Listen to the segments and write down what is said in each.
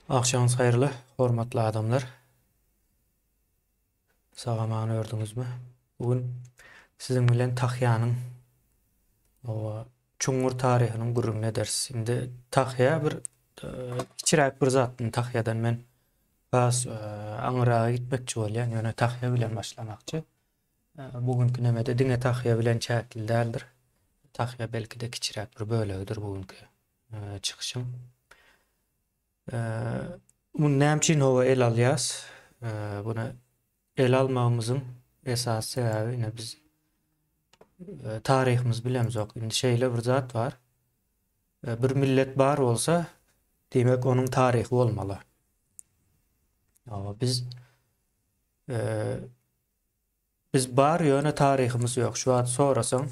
Akşamınız hayırlı, hormatly adamlar. Sagamany gördüňizmi? Bugün sizin bilen Tahyanyň o çuňur taryhynyň gürrüňine ders. Indi Tahya bir kiçiräk bir zatdyň. Tahyadan men bas aňyraga gitmekçi bolýan. Ýöne Tahya bilen başlamakçy. Bugünkü nemede diňe Tahya bilen çäkil däldir. Tahya belki de kiçiräk bir bölegidir bugünkü çykyşyň. Bu näme howa el alýas? Buna el almamızın esas sebebi yine biz tarihimiz bilemizok. Indi şeýle bir zat var. Bir millet bar bolsa, demek onun tarihi bolmaly. Ama biz bar ýöne tarihimiz ýok. Şu wagt sorasaň,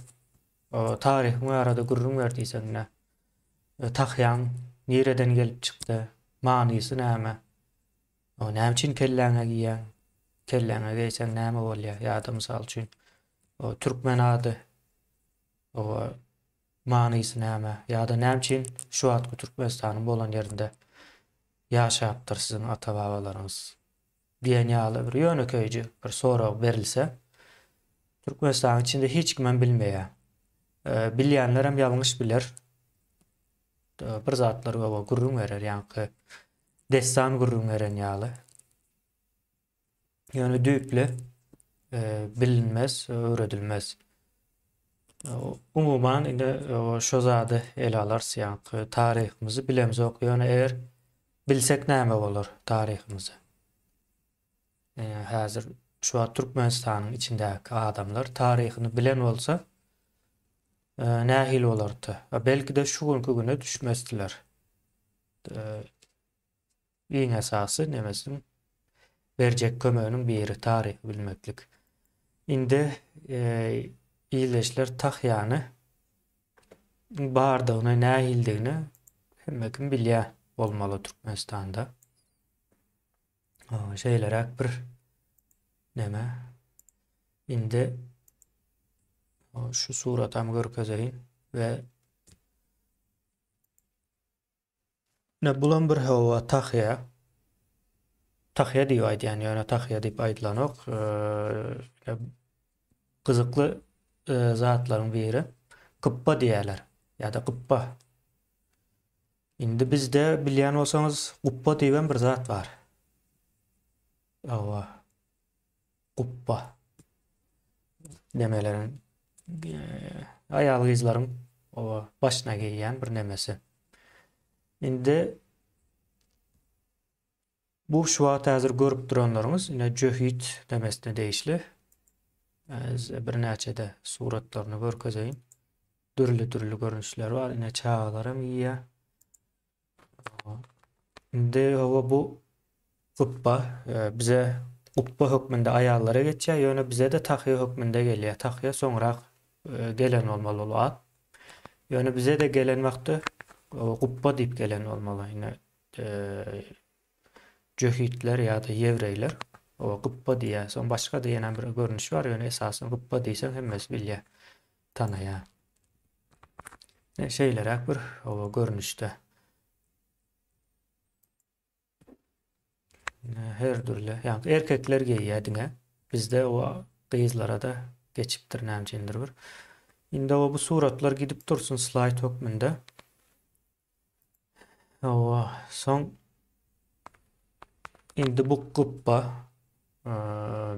o tarihimi arada gurrun berdiýsen ne? Tahyan nereden gelip çykdy? Manysy näme? O näme üçin kelläňe giýen? Kelläňe geýsen näme bolýar? Ýa-da mysal üçin o türkmen ady o manysy näme? Ýa-da näme üçin şu wagtky Türkmenistanyň bolan ýerinde ýaşapdyr sizin ata-babalaryňyz? Diýen ýaly bir ýönekeýiji bir sorag berilse, Türkmenistanyň içinde hiç kimem bilmeýär. Bilýänler hem ýalňyş biler. Bir zatlar gowa gurrun berer, ýa-ni destan gurrun beren ýaly. Yani düýpli bilinmez, öwredilmez. Umuman indi şo zady ele alarsa tarihimizi bilemizok. Yani eğer bilsek näme bolar tarihimizi? Häzir şu an Türkmenistanyň içindäki adamlar tarihini bilen bolsa nähil bolardy? Belki de şu günkü güne düşmezdiler. Iň esasy nemesin? Berjek kömeginiň biri tarih bilmeklik. Indi iýleşler Tahyany bardygyny, nähildigini hemme kim bilýär bolmaly Türkmenistanda. Şeýlerek bir neme? Indi şu suratamy görkezeýin we ne bulan bir hawa Tahya diýip aýdýan, ýöne Tahya diýip aýdylanok. Gyzykly zatlaryň biri Kıppa diýerler, ýa-da Kıppa. Indi bizde bilýän bolsaňyz Guppa diýen bir zat var. Guppa. Nemelerin aýaly gyzlaryň başyna giýýän bir nemesi. Indi bu şu wagt häzir görüp duranlaryňyz ine Jöhit demesine değişli. Bir näçede suratlaryny görkezeýin. Dürli görünüşler var. Ine çağlar hem ýa. Indi bu Guppa bize Guppa hökmünde aýallara geçýär, ýöne bize de Tahya hökmünde gelýär. Tahya soňrak gelen bolmaly ol at. Ýöne bize de gelen wagty Guppa diýip gelen bolmaly. Ine Jöhitler ýa-da Ýewreýler o Guppa diýär. Soň başga diýen bir görünüş var. Ýöne esasy Guppa diýsen hemmesi bilýär, tanaýar. Şeýlerek bir o görünüşde. Her türlü, ýa-ni erkekler giýýär diňe. Bizde o gyzlara da geçipdir nämeçendir bir. Indi bu suratlar gidip dursun slide hökmünde. Soň indi bu Guppa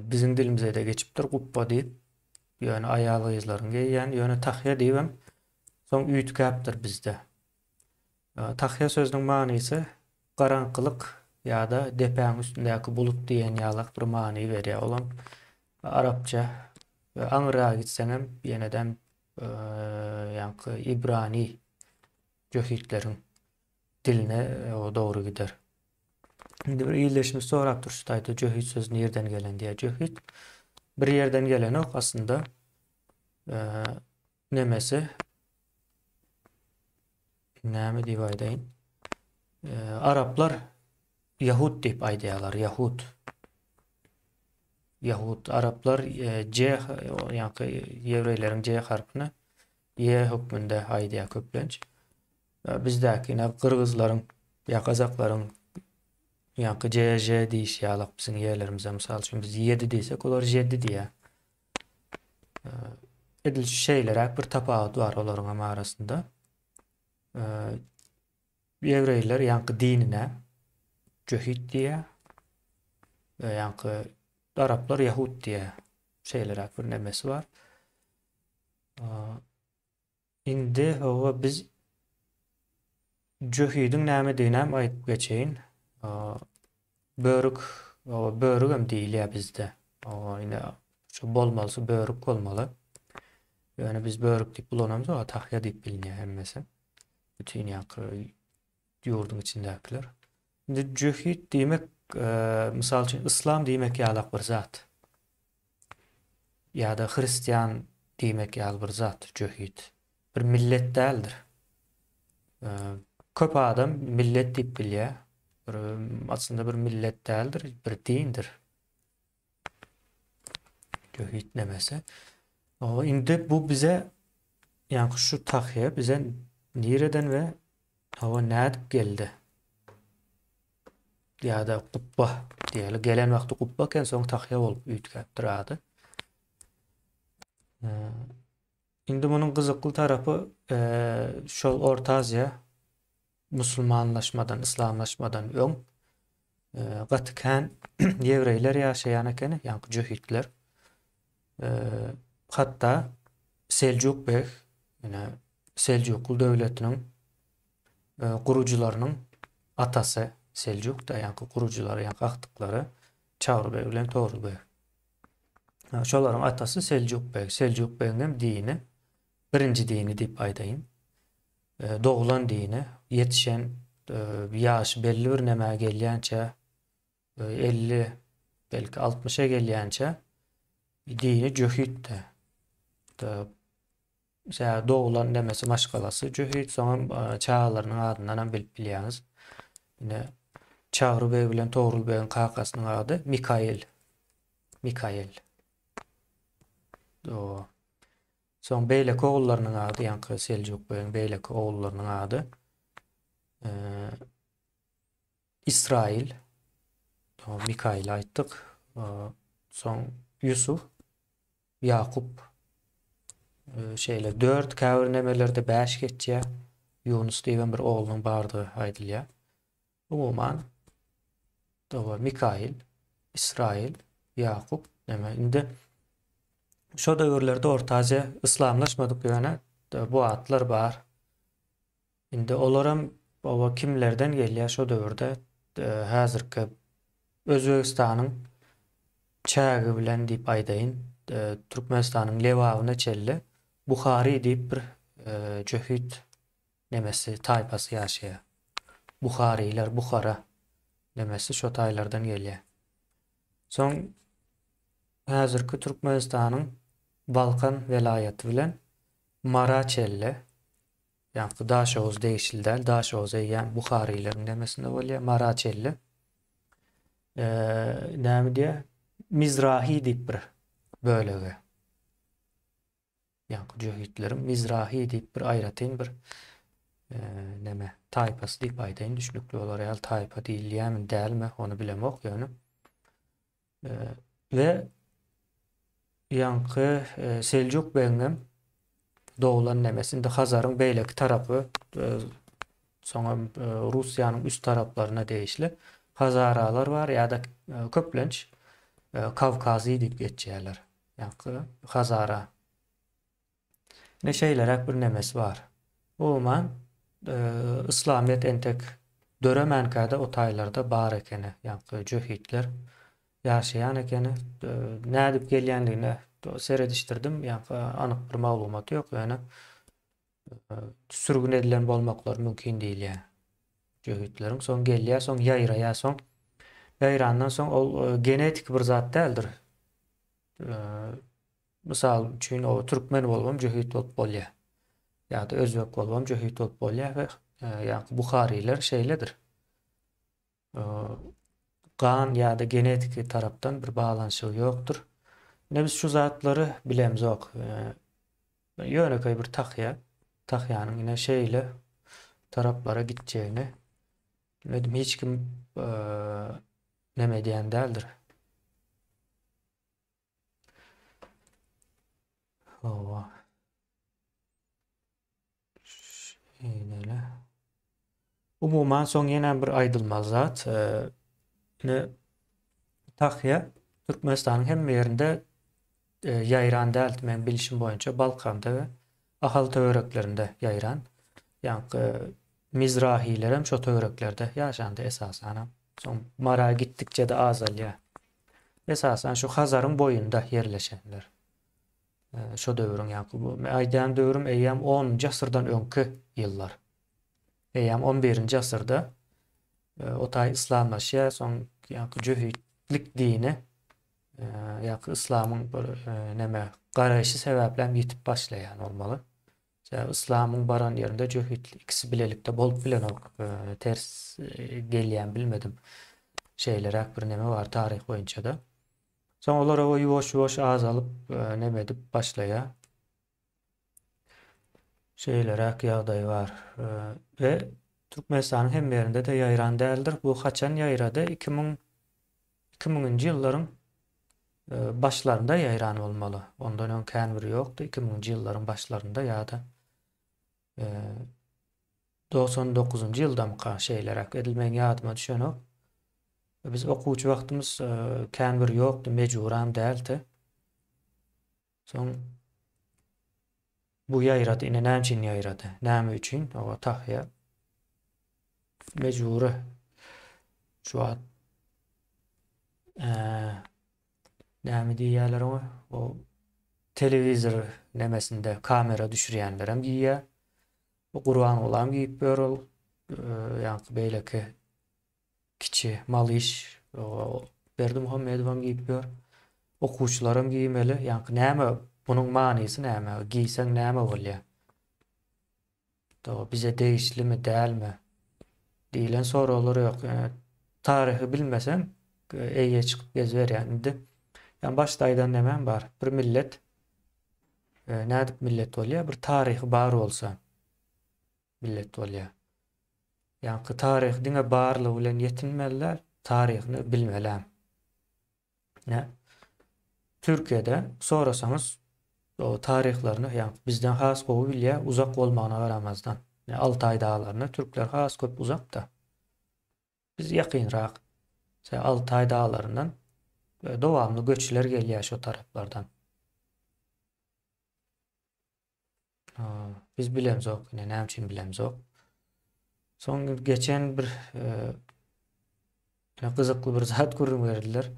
bizim dilimize de geçipdir. Guppa diýip, ýöne aýaly gyzlaryň giýýän, ýöne Tahya diýip, soň üýtgäpdir bizde. Tahya sözüniň manysy garaňkylyk ýa-da depäň üstündäki bulut diýen ýalak bir many berýär. Olam Arapça we aňyraga gitseň hem ýeneden ýa-ni İbrani Jöhitleriň diline o dogry gider. Indi bir iýleşme sorap durşdaýdy, Jöhit sözü nerden gelen diýär. Jöhit bir ýerden gelen ok aslında nemesi näme diýip aýdaýyn? Araplar Yahud diýip aýdýarlar, Yahud. Araplar C, ýa-ni Ýewreýleriň C harpyny Y hökmünde aýdýar köplenç. Bizdäki Kyrgyzlaryň ýa Kazaklaryň yankı CJ diýiş ýalak bizim ýerlerimize misal üçin biz 7 diýsek olar 7 diýär. Edil şeyler bir tapaat var olaryň arasynda. Ýewreýler yankı dinine Cöhit diýär. Yankı Araplar Yahud diýär. Şeyler bir nemesi var. Indi o biz Cöhidin näme diýinem aýdyp geçeýin. Börük, o börük hem diýilýär bizde. O ýene şu bolmalysy börük bolmaly. Yani biz börük diýip bulanamyz, o tahya diýip bilinýär hemmesi. Bütün yankı ýurdun içindekiler. Indi Cöhid diýmek, misal üçin İslam diýmek ýalak bir zat. Ya da Hristiyan diýmek ýaly bir zat Cöhid. Bir millet däldir. Köp adam millet diýip bilýär. Aslında bir millet däldir, bir dindir. Cöhid nemesi. O indi bu bize yani şu tahya bize nireden ve hava nädip geldi. Ya da kubba diýeli gelen wagty kubba ken soň tahya bolup üýtgäp durady. Indi munyň gyzykly tarapy şol Orta Aziýa musulmanlaşmadan, islamlaşmadan öň gatykan ýewreýler ýaşaýan eken, ýani Cöhidler. Hatta Seljuk bey, ýene Seljuklu döwletiniň gurucularynyň atasy Seljuk da ýani guruculary, ýani aktyklary Çağrı bey bilen Toğrul bey. Şolaryň atasy Seljuk bey. Seljuk beýiň dini birinji dini diýip aýdaýyn. Doğulan dini yetişen ýaş belli bir näme gelýänçe 50 belki 60'a gelýänçe dini Cöhid de. Mesela doğulan demesi maşgalasy Cöhid, soňra çağalarynyň adyndan bilip bilýäňiz. Ine Çağrı bey bilen Toğrul beýiň kakasynyň ady Mikail. Mikail. O. Soň beýleki oğullarynyň ady, ýani Seljuk beýiň beýleki oğullarynyň ady İsrail. O Mikail aýtdyk. Soň Yusuf, Yakup. Şeyle 4 käwirnemelerde 5 geçýär. Yunus diýen bir oğlunyň bardygy aýdylýar. Umuman Mikail, İsrail, Yakup näme indi şo döwürlerde Orta Aziýa islamlaşmadyk ýöne bu atlar bar. Indi olaram baba kimlerden gelýär şo döwürde häzirki Özbegistanyň çägi bilen diýip aýdaýyn, Türkmenistanyň Lewawyna çelli Buhari diýip bir Cöhid nemesi taýpasy ýaşaýar. Buhariler, Buhara nemesi şo taýlardan gelýär. Soň häzirki Türkmenistanyň Balkan welaýaty bilen Mara çelli, ýani Daşoz diýişildi. Daşoz ýani Buharileriň nemesinde bolýar. Mara çelli. Näme diýär? Mizrahi diýip bir bölegi. Ýani Cöhidleriň Mizrahi diýip bir aýratyn bir näme taýpasy diýip aýdaýyn, düşnükli olar ýaly taýpa diýilýärmi, dälmi, onu bilemok ýöne. Ve ýani Seljuk beýiň doğulan nemesinde Hazaryň beýleki tarapy, soňra Russiýanyň üst taraplaryna değişli Hazaralar var ýa-da köplenç Kavkazy diýip geçýärler. Ýani Hazara. Ne şeyler bir nemesi var. Umuman İslamiyet entek döremenkada o taýlarda bar ekeni, ýani Cöhidler ýaşaýan ekeni, nädip gelýänligine seredişdirdim, ýani anyk bir maglumat ýok, ýani sürgün edilen bolmaklary mümkin diýil ýa. Cöhidleriň soň gelýär, soň ýaýraýar, soň ýaýrandan soň ol genetik bir zat däldir. Misal üçin o türkmen bolmam Cöhid bolup bolýar. Ya da Özbek bolmam Cöhid bolup bolýar we ýani Buhariler şeyledir. Gan ya da genetik tarapdan bir bağlanşy ýokdur. Ne biz şu zatlary bilemiz ok. Ýöneköy bir tahya, tahyanyň ine şeyle taraplara gitjegini Bilmedim, hiç kim neme diyen değildir. Ova. Şeyle. Umuman son yenen bir aydılmaz zat. Ne Tahya Türkmenistan'ın hem yerinde yayran dält, men bilişim boýunça Balkanda we ahal töwereklerinde yayran. Ýa-ni Mizrahiler hem şo töwereklerde ýaşandy esasan. Son mara gitdikçe de azalýar. Esasan şu Hazaryň boýunda yerleşenler. Şo döwrüň ýa-ni bu aýdan döwrüm eýýäm 10-njy asyrdan öňki ýyllar. Eýýäm 11-nji asyrda otay islamlaşýa, soň ýa-ni Cöhütlik dini ýa-ni islamyň neme garaýşy sebäplen ýitip başlaýan bolmaly. İslamyň baran ýerinde Cöhütlik ikisi bilelikde bolup bilen ters gelýän bilmedim. Şeyler bir neme var tarih boýunça da. Soň olar o ýuwaş azalyp neme edip başlaýar. Şeyler ýagdaý var. Ve Türkmenistanyň hem ýerinde de ýayran däldir. Bu haçan ýaýrady 2000-nji ýyllaryň başlarında ýayran bolmaly. Ondan öň kän biri ýokdy. 2000-nji ýyllaryň başlarında ýa-da 99-njy ýyldamka şeyler edilmeň ýadyma düşenok. Biz okuwçy wagtymyz kän biri ýokdy, mejburan däldi. Soň bu ýaýrady ine näme üçin ýaýrady? Näme üçin? O Tahya mejburi şu an näme diýýärler o? O telewizor nemesinde kamera düşürýänler hem giýýär. O Qur'an olam giýip berol. Ýa-ni beýleki kiçi mal iş Berdi Muhammedowam giýip ber. Okuwçylarym giýmeli. Ýa-ni näme bunyň manysy näme? Giýseň näme bolýar? Bize değişlimi dälmi? Diýilen soralar ýok. Taryhy bilmesem eýe çykyp gezberýärdi. Yani başdaýdan näme bar? Bir millet nädip millet bolýar? Bir taryhy bar bolsa millet bolýar. Yani tarih diňe barlygy bilen yetinmeliler, taryhyny bilmeler. Ne? Türkiýede sorasaňyz o taryhlaryny ýa bizden has gowy bilýär, uzak bolmagyna garamazdan. Altay dağlaryna türkler has köp uzakda. Biz ýakynrak. Altay dağlaryndan dowamly göçler gelýär şo taraplardan. Biz bilemzok, näme üçin bilemzok. Soň geçen bir gyzykly bir zat görüň berdiler.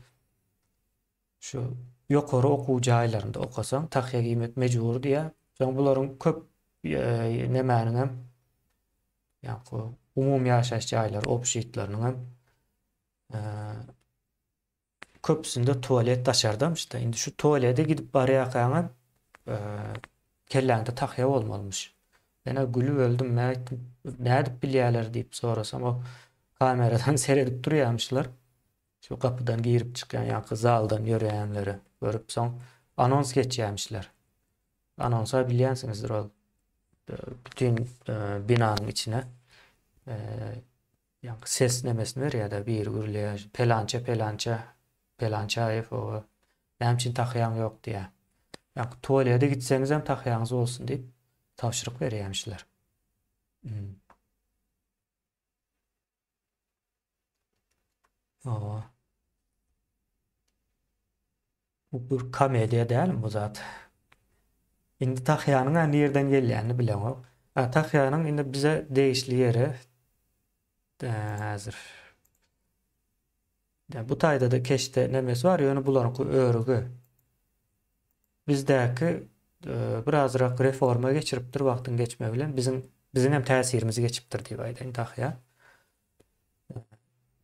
Şu ýokary okuw jaýlarynda okasaň tahýa giýmek mejbur diýär. Soň bularyň köp nemäniň hem ýa-ni umum ýaşaş jaýlary, obşeýtlarynyň hem köpsünde tualet taşardymyş da. Indi şu tualete gidip barýakaňa kelläňde tahýa bolmalymış. Ene gülüp öldüm, nädip bilýärler diýip sorasam o kameradan seredip durýarmyşlar. Şu kapıdan girip çıkan ýa-ni zaldan ýöreýänleri görüp soň anons geçýärmişler. Anonsa bilýänsiňizdir ol. Bütün binanyň içine ýa-ni ses nemesini berýär-de bir gürleýär. Pelançaýew o näme üçin tahýaň ýok diýär. Ýa-ni tualete gitseňiz hem tahýaňyz bolsun diýip tapşyryk berýärmişler. Bu bir komediýa dälmi bu zat? Indi tahýanyň näderden gelýänini bilemok. Tahýanyň indi bize değişli ýeri häzir. Bu taýda da keşte nemesi var ýöne bularyňky örügi. Bizdäki birazrak reforma geçiripdir wagtyň geçme bilen bizim hem täsirimizi geçipdir diýip aýdyn tahýa.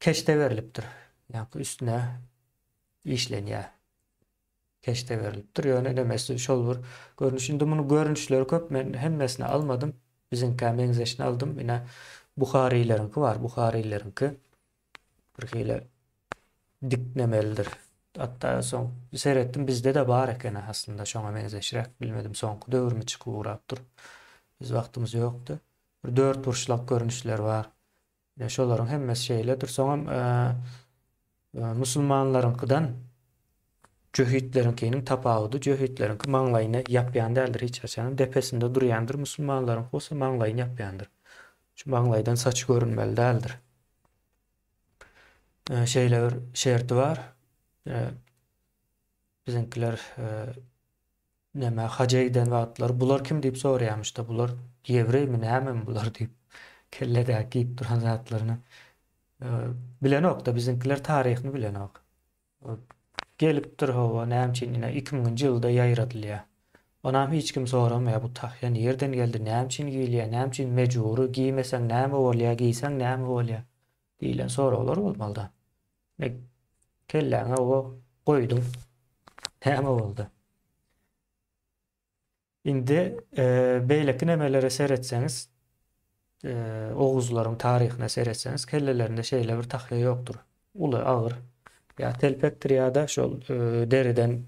Keşte berilipdir. Ýa-ni üstüne işlenýär. Keşte berilipdir. Ýöne demesi şol bir görnüş. Indi bunu görnüşleri köp, men hemmesini almadım. Bizim kämeňizdeşini aldım. Ine Buhariýlerinki var. Buhariýlerinki bir hile dik nemelidir. Hatta soň seretdim, bizde de bar eken aslında şoňa benzeşirek, bilmedim soňky döwürmi çykyp urapdyr. Biz wagtymyz ýokdy. Bir 4 burçlap görnüşler var. Şolaryň hemmesi şeýledir. Soňam musulmanlaryňkydan Cöhütlerinkinin tapawudy, cöhütlerinki maňlaýyna ýapýan däldir hiç açan, depesinde durýandyr, musulmanlaryň bolsa maňlaýyny ýapýandyr. Şu maňlaýdan saç görünmeli däldir. Şeýle bir şerti bar. Bizimkiler näme haja giden wagtlar bular kim diýip soraýarmyş da, bular ýevreymi, näme bular diýip kellede giýip duran zatlaryny bilenok da, bizimkiler taryhyny bilenok. Gelipdir hawa näme 2000-nji ýylda ýaýradylýar. Onam hiç kim soramaya bu tahyan yerden geldi, näme üçin giýilýär, näme üçin mejburi giýmeseň näme bolýar, giýseň näme bolýar diýilen sorawlar bolmaly da. Kelläňe o goýdum. Näme boldy? Indi beýleki nemelere seretseňiz, Oğuzlaryň taryhyna seretseňiz, kellelerinde şeýle bir tahya ýokdur. Uly, agyr, ya telpekdir ya da şol deriden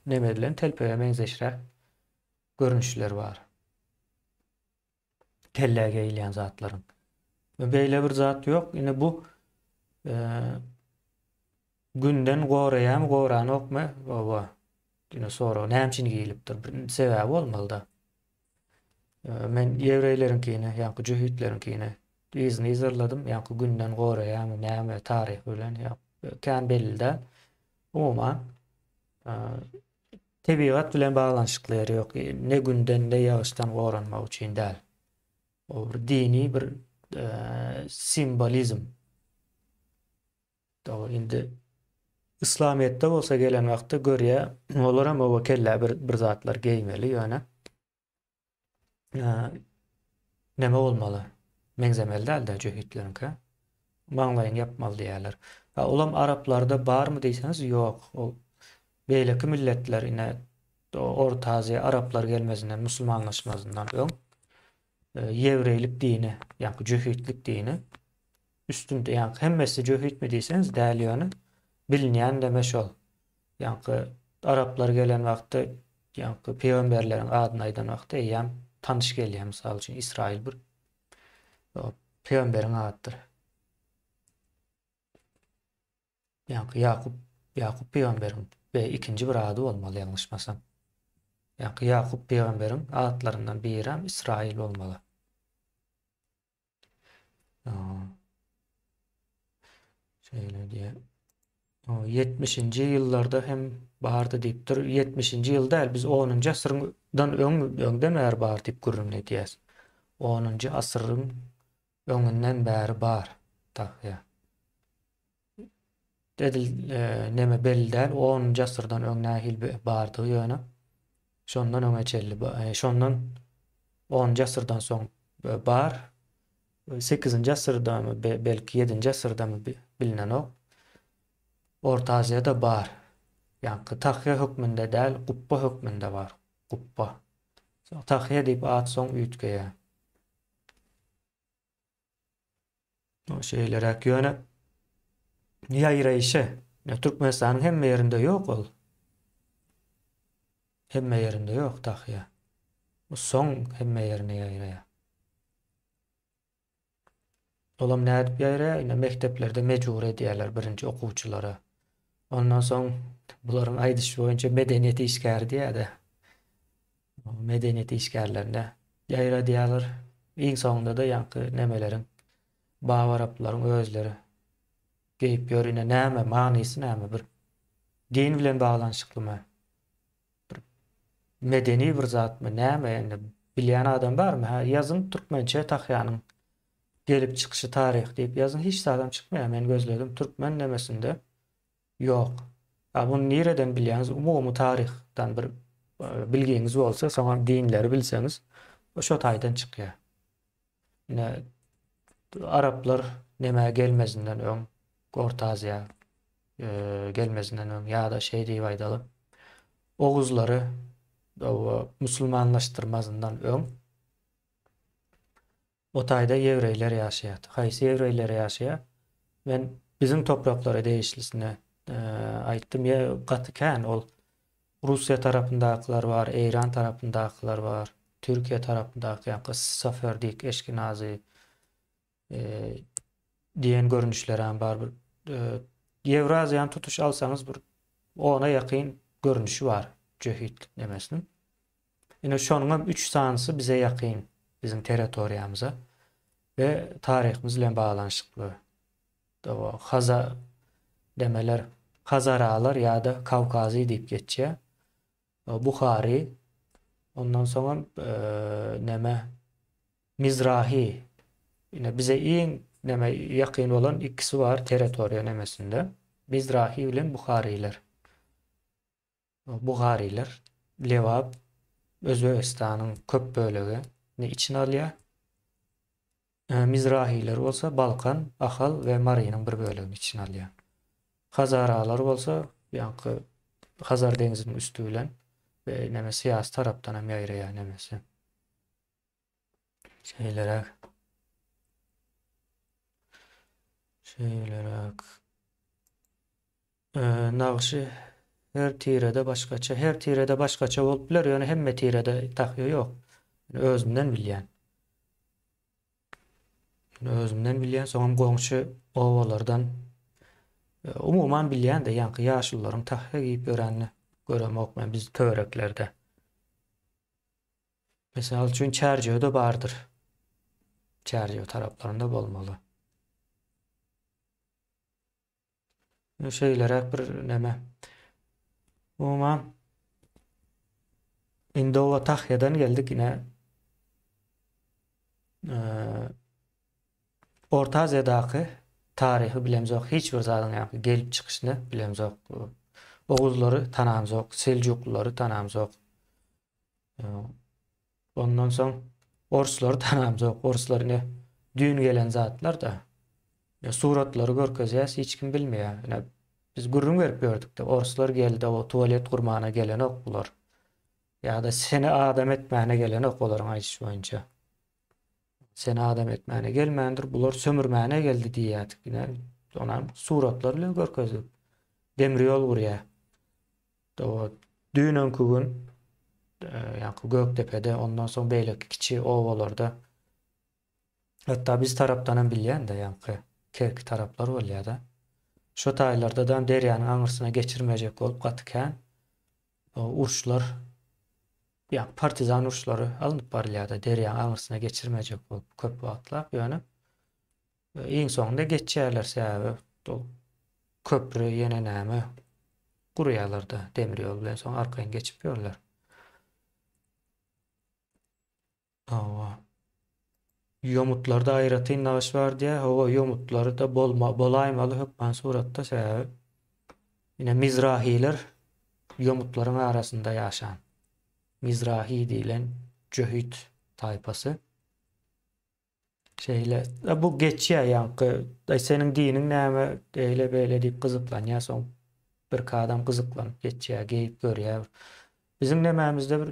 neme edilen telpeye benzeşirek görünüşler var. Kelläge eýilýän zatlaryň. Beýle bir zat ýok. Ine bu günden goraýam, gorany okma, baba. Ine sora näme üçin giýilipdir? Bir sebäbi bolmaly da. Men ýewreýlerinkine, ýa-da cöhütlerinkine izni izarladym. Ýa-da günden goraýam, näme taryh bilen kän belli. Umuman tebigat bilen baglanyşykly ýok. Ne günden ne ýaşdan goranmak üçin däl. O bir dini bir simbolizm. Da indi İslamiyetde bolsa gelen wagtda görýä, olar hem o kelle bir zatlar geýmeli ýöne. Neme bolmaly? Meňzemeli däl-de cöhütlerinki. Maňlaýyny ýapmaly diýerler. Olam Araplarda barmy diýseniz ýok. O beýleki milletler ine Orta Aziýa Araplar gelmezinden, musulmanlaşmazyndan öň ýewreýlik dini, ýa-da cöhütlik dini üstünde, ýa-da hemmesi cöhüt mi diýseniz däl ýöne bilinýän deme şol. Ýa-da Araplar gelen wagtda, ýa-da peýgamberleriň adyny aýdan wagtda ýa tanış gelýär, mysal üçin İsrail bir peýgamberiň adydyr. Ýakup peýgamberiň ikinji bir ady bolmaly ýalňyşmasam. Ýakup peýgamberiň adlaryndan biri hem İsrail bolmaly. Şeýle diýe. 70-nji ýyllarda hem bardy diýipdir. 70-nji ýylda biz 10-njy asyryňdan öňden bäri bar diýip görünýär diýäs. 10-njy asyryň öňünden bäri bar. Tahya. Dedil neme belli däl, 10-njy asyrdan öň nähil bardygy ýöne. Şondan öňe çelli, şondan 10-njy asyrdan soň bar. 8-nji asyrda belki 7-nji asyrda bilinen o. Orta Aziýada bar. Ýa-da tahya hökmünde däl, guppa hökmünde bar. Guppa. Tahya diýip at soň üýtgeýär. O şeýlerek ýöne ýaýraýşy. Türkmenistanyň hemme ýerinde ýok ol. Hemme ýerinde ýok tahya. O soň hemme ýerine ýaýraýar. Olam nädip ýaýraýar? Ine mekteplerde mejbur edýärler birinji okuwçylara. Ondan soň bularyň aýdyşy boýunça medeniýet işgäri diýär-de. Medeniýet işgärlerinde ýaýradýarlar. Iň soňunda da ýa-da nemeleriň Baba Araplaryň özleri geýip ýörine näme manysy näme bir din bilen baglanyşyklymy? Bir medeni bir zatmy näme ýa-da bilýän adam barmy? Ýazın türkmençe tahyanyň gelip çıkışı tarih diýip ýazyn hiç adam çykmaýar. Men gözledim türkmen nemesinde ýok. Bunu nereden bilýäňiz? Umumy tarihdan bir bilgiňiz bolsa, soňra dinleri bilseňiz, şo taýdan çykýar. Ine Araplar neme gelmezinden öň, Orta Aziýa gelmezinden öň ýa-da şey diýip aýdaly. Oğuzlary musulmanlaşdyrmazyndan öň o taýda ýewreýler ýaşaýar. Haýsy ýewreýler ýaşaýar? Men bizim topraklara değişlisine aýtdym ýa gaty kän ol. Russiýa tarapyndakylar bar, Eýran tarapyndakylar bar, Türkiýe tarapyndaky ýa-da Saferdik, Eşkenazi, diyen görünüşler hem bar bir. Евразияны tutuş alsanız bir ona yakın görünüşü var cöhüt demesinin. Yine şonun 3 sanısı bize yakın bizim territoriyamıza ve tarihimizle bağlanışıklı. O Haza demeler Hazaralar ya da Kavkazi deyip geçiyor. Bukhari ondan sonra neme Mizrahi yine bize en neme yakın olan ikisi var teritoriya nemesinde. Mizrahi ile Bukhariler. Bukhariler Levab Özbekistan'ın köp bölegi ne içine alıyor. Mizrahiler olsa Balkan, Ahal ve Mari'nin bir bölümünü içine alıyor. Hazaralar olsa yankı Hazar denizinin üstüyle ve neme siyasi taraftan hem yayraya nemesi. Şeylere nağışı her tirede başkaça, her tirede başkaça olup biler, yani hemme tirede takıyor yok. Yani özümden bilyen. Yani özümden bilyen, sonra komşu ovalardan umuman bilyen de yankı yaşlıların takıyor giyip öğrenli görem okmayan biz töreklerde. Mesela için Çerceği vardır. Çerceği taraflarında olmalı. Şeylere bir neme. Umuman Indova Tahya'dan geldik yine Orta Asya'daki tarihi bilemzok. Hiçbir zaten yani gelip çıkışını bilemzok. Oğuzları tanamzok. Selçukluları tanamzok. Ondan soň Orsları tanamzok. Orslar ne? Düğün gelen zatlar da suratları görkezýäs hiç kim bilmeýär. Yani biz gurrun berip gördük de Orslar geldi o tuvalet kurmana gelen ok bular. Ya da seni adam etmäne gelen ok bularyň aýdyş boýunça. Seni adam etmäne gelmändir, bular sömürmäne geldi diýýädik. Ýine onam suratlar bilen görkezdik. Demir ýol gurýar. O düýün öňkü gün ýa-ni Göktepe'de ondan soň beýleki kiçi owalarda hatta biz tarapdan hem bilýän de ýa-ni Kerki taraplar bolýar da. Şo taýlarda da derýanyň aňyrsyna geçirmejek bolup gatykän urşlar ya partizan urşlary alınıp barýar da derýanyň aňyrsyna geçirmejek bolup köp wagtlap ýöne iň soňunda geçýärler sebäbi köprü ýene näme gurýarlar da demir ýol bilen soň arkaň geçip ýörler. Yomutlarda aýratyn naş bar diýe, o yomutlary da bolaýmaly hökmen suratda sebäbi ýine Mizrahiler yomutlaryň arasynda ýaşan. Mizrahi diýilen cöhüt taýpasy. Şeýle bu geçýär ýankı seniň diniň näme eýle beýle diýip gyzyklanýar soň bir adam gyzyklanyp geçýär, geýip görýär. Bizim nemämizde bir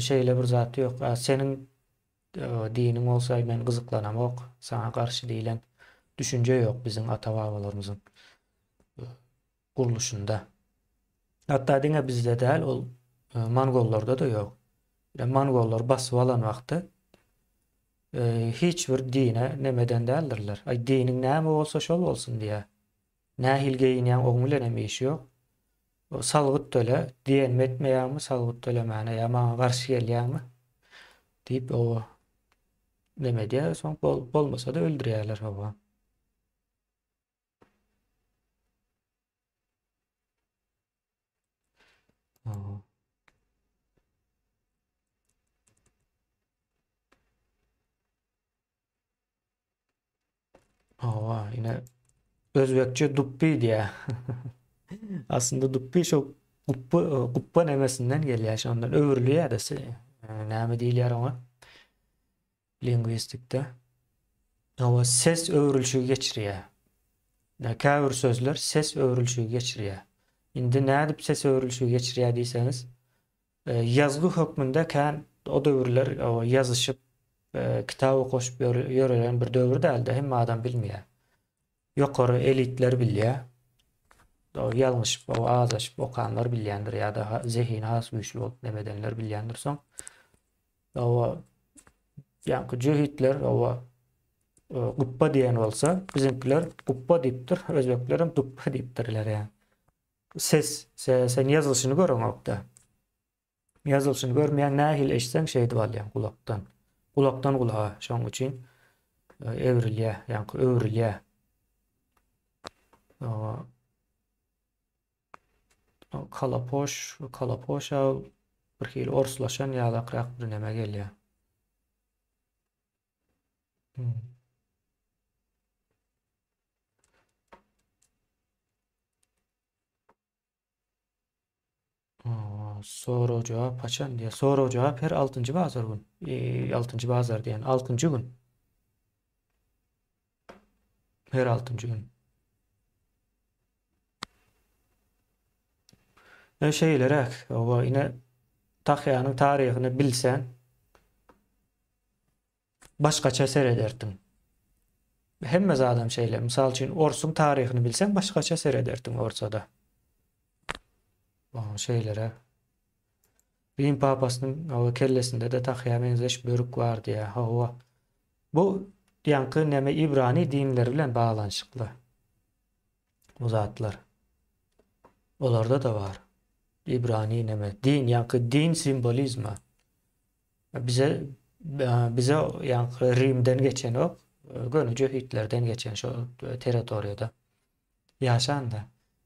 şeýle bir zat ýok. Seniň diniň bolsa men gyzyklanamok, sana garşy diýilen düşünje ýok bizim ata-babalarymyzyň guruluşunda. Hatta diňe bizde däl ol Mongollarda da ýok. Mongollar basyp alan wagty hiç bir dine nemeden däldirler. Ay diniň näme bolsa şol bolsun diýe. Nähil geýinýän oň bilen hem işi ýok. O salgyt töle diýen etmeýärmi, salgyt tölemäne ýa maňa garşy gelýärmi diýip o neme diýär, soň bolmasa da öldürýärler hava. Hava yine Özbekçe duppi diýär. Aslında duppi şo guppa nemesinden gelýär, şondan öwürlüýär da näme diýilýär ona lingwistikde. Hava ses öwrülşügi geçirýär. Käbir sözler ses öwrülşügi geçirýär. Indi nädip ses öwrülşügi geçirýär diýseniz, yazgy hökmünde kän o döwürler ýazyşyp kitap okuşup ýörelen bir döwür däldi, hemme adam bilmeýär. Ýokary elitler bilýär. O ýalňyş azaşyp okanlar bilýändir ýa-da zehini has güýçlü bolup nemedenler bilýändir soň. O ýa-ni cöhütler Guppa diyen olsa bizimkiler guppa diptir, özbeklerim duppa diptirler yani. Sen yazılışını görün okda. Yazılışını görmeyen nähil eşsen şeydi balyan kulaktan. Kulaktan kulağa şoň üçin evrilýär, ýa-ni öwrilýär. Kalapoş bir hili orslaşan ýa-da bir neme gelýär. Soru cevap haçan diye. Soru cevap her 6-njy bazar gün. 6-njy bazar diýen 6-njy gün. Her 6-njy gün. Şeylerek, o ine Tahyanyň taryhyny bilsen başgaça serederdiň. Hemme adam şeyler, misal üçin Orsuň taryhyny bilsen başgaça serederdiň Orsada. O şeylere Rim papasynyň o kellesinde de Tahya benzeş börük bar diýe. Hawa. Bu ýanky neme İbrani dinleri bilen baglanyşykly. Bu zatlar. Olarda da var. İbrani neme din ýanky din simbolizmi. Bize ýanky Rimden geçen ok, gönüce Hitlerden geçen şu territoriýada ýaşandy.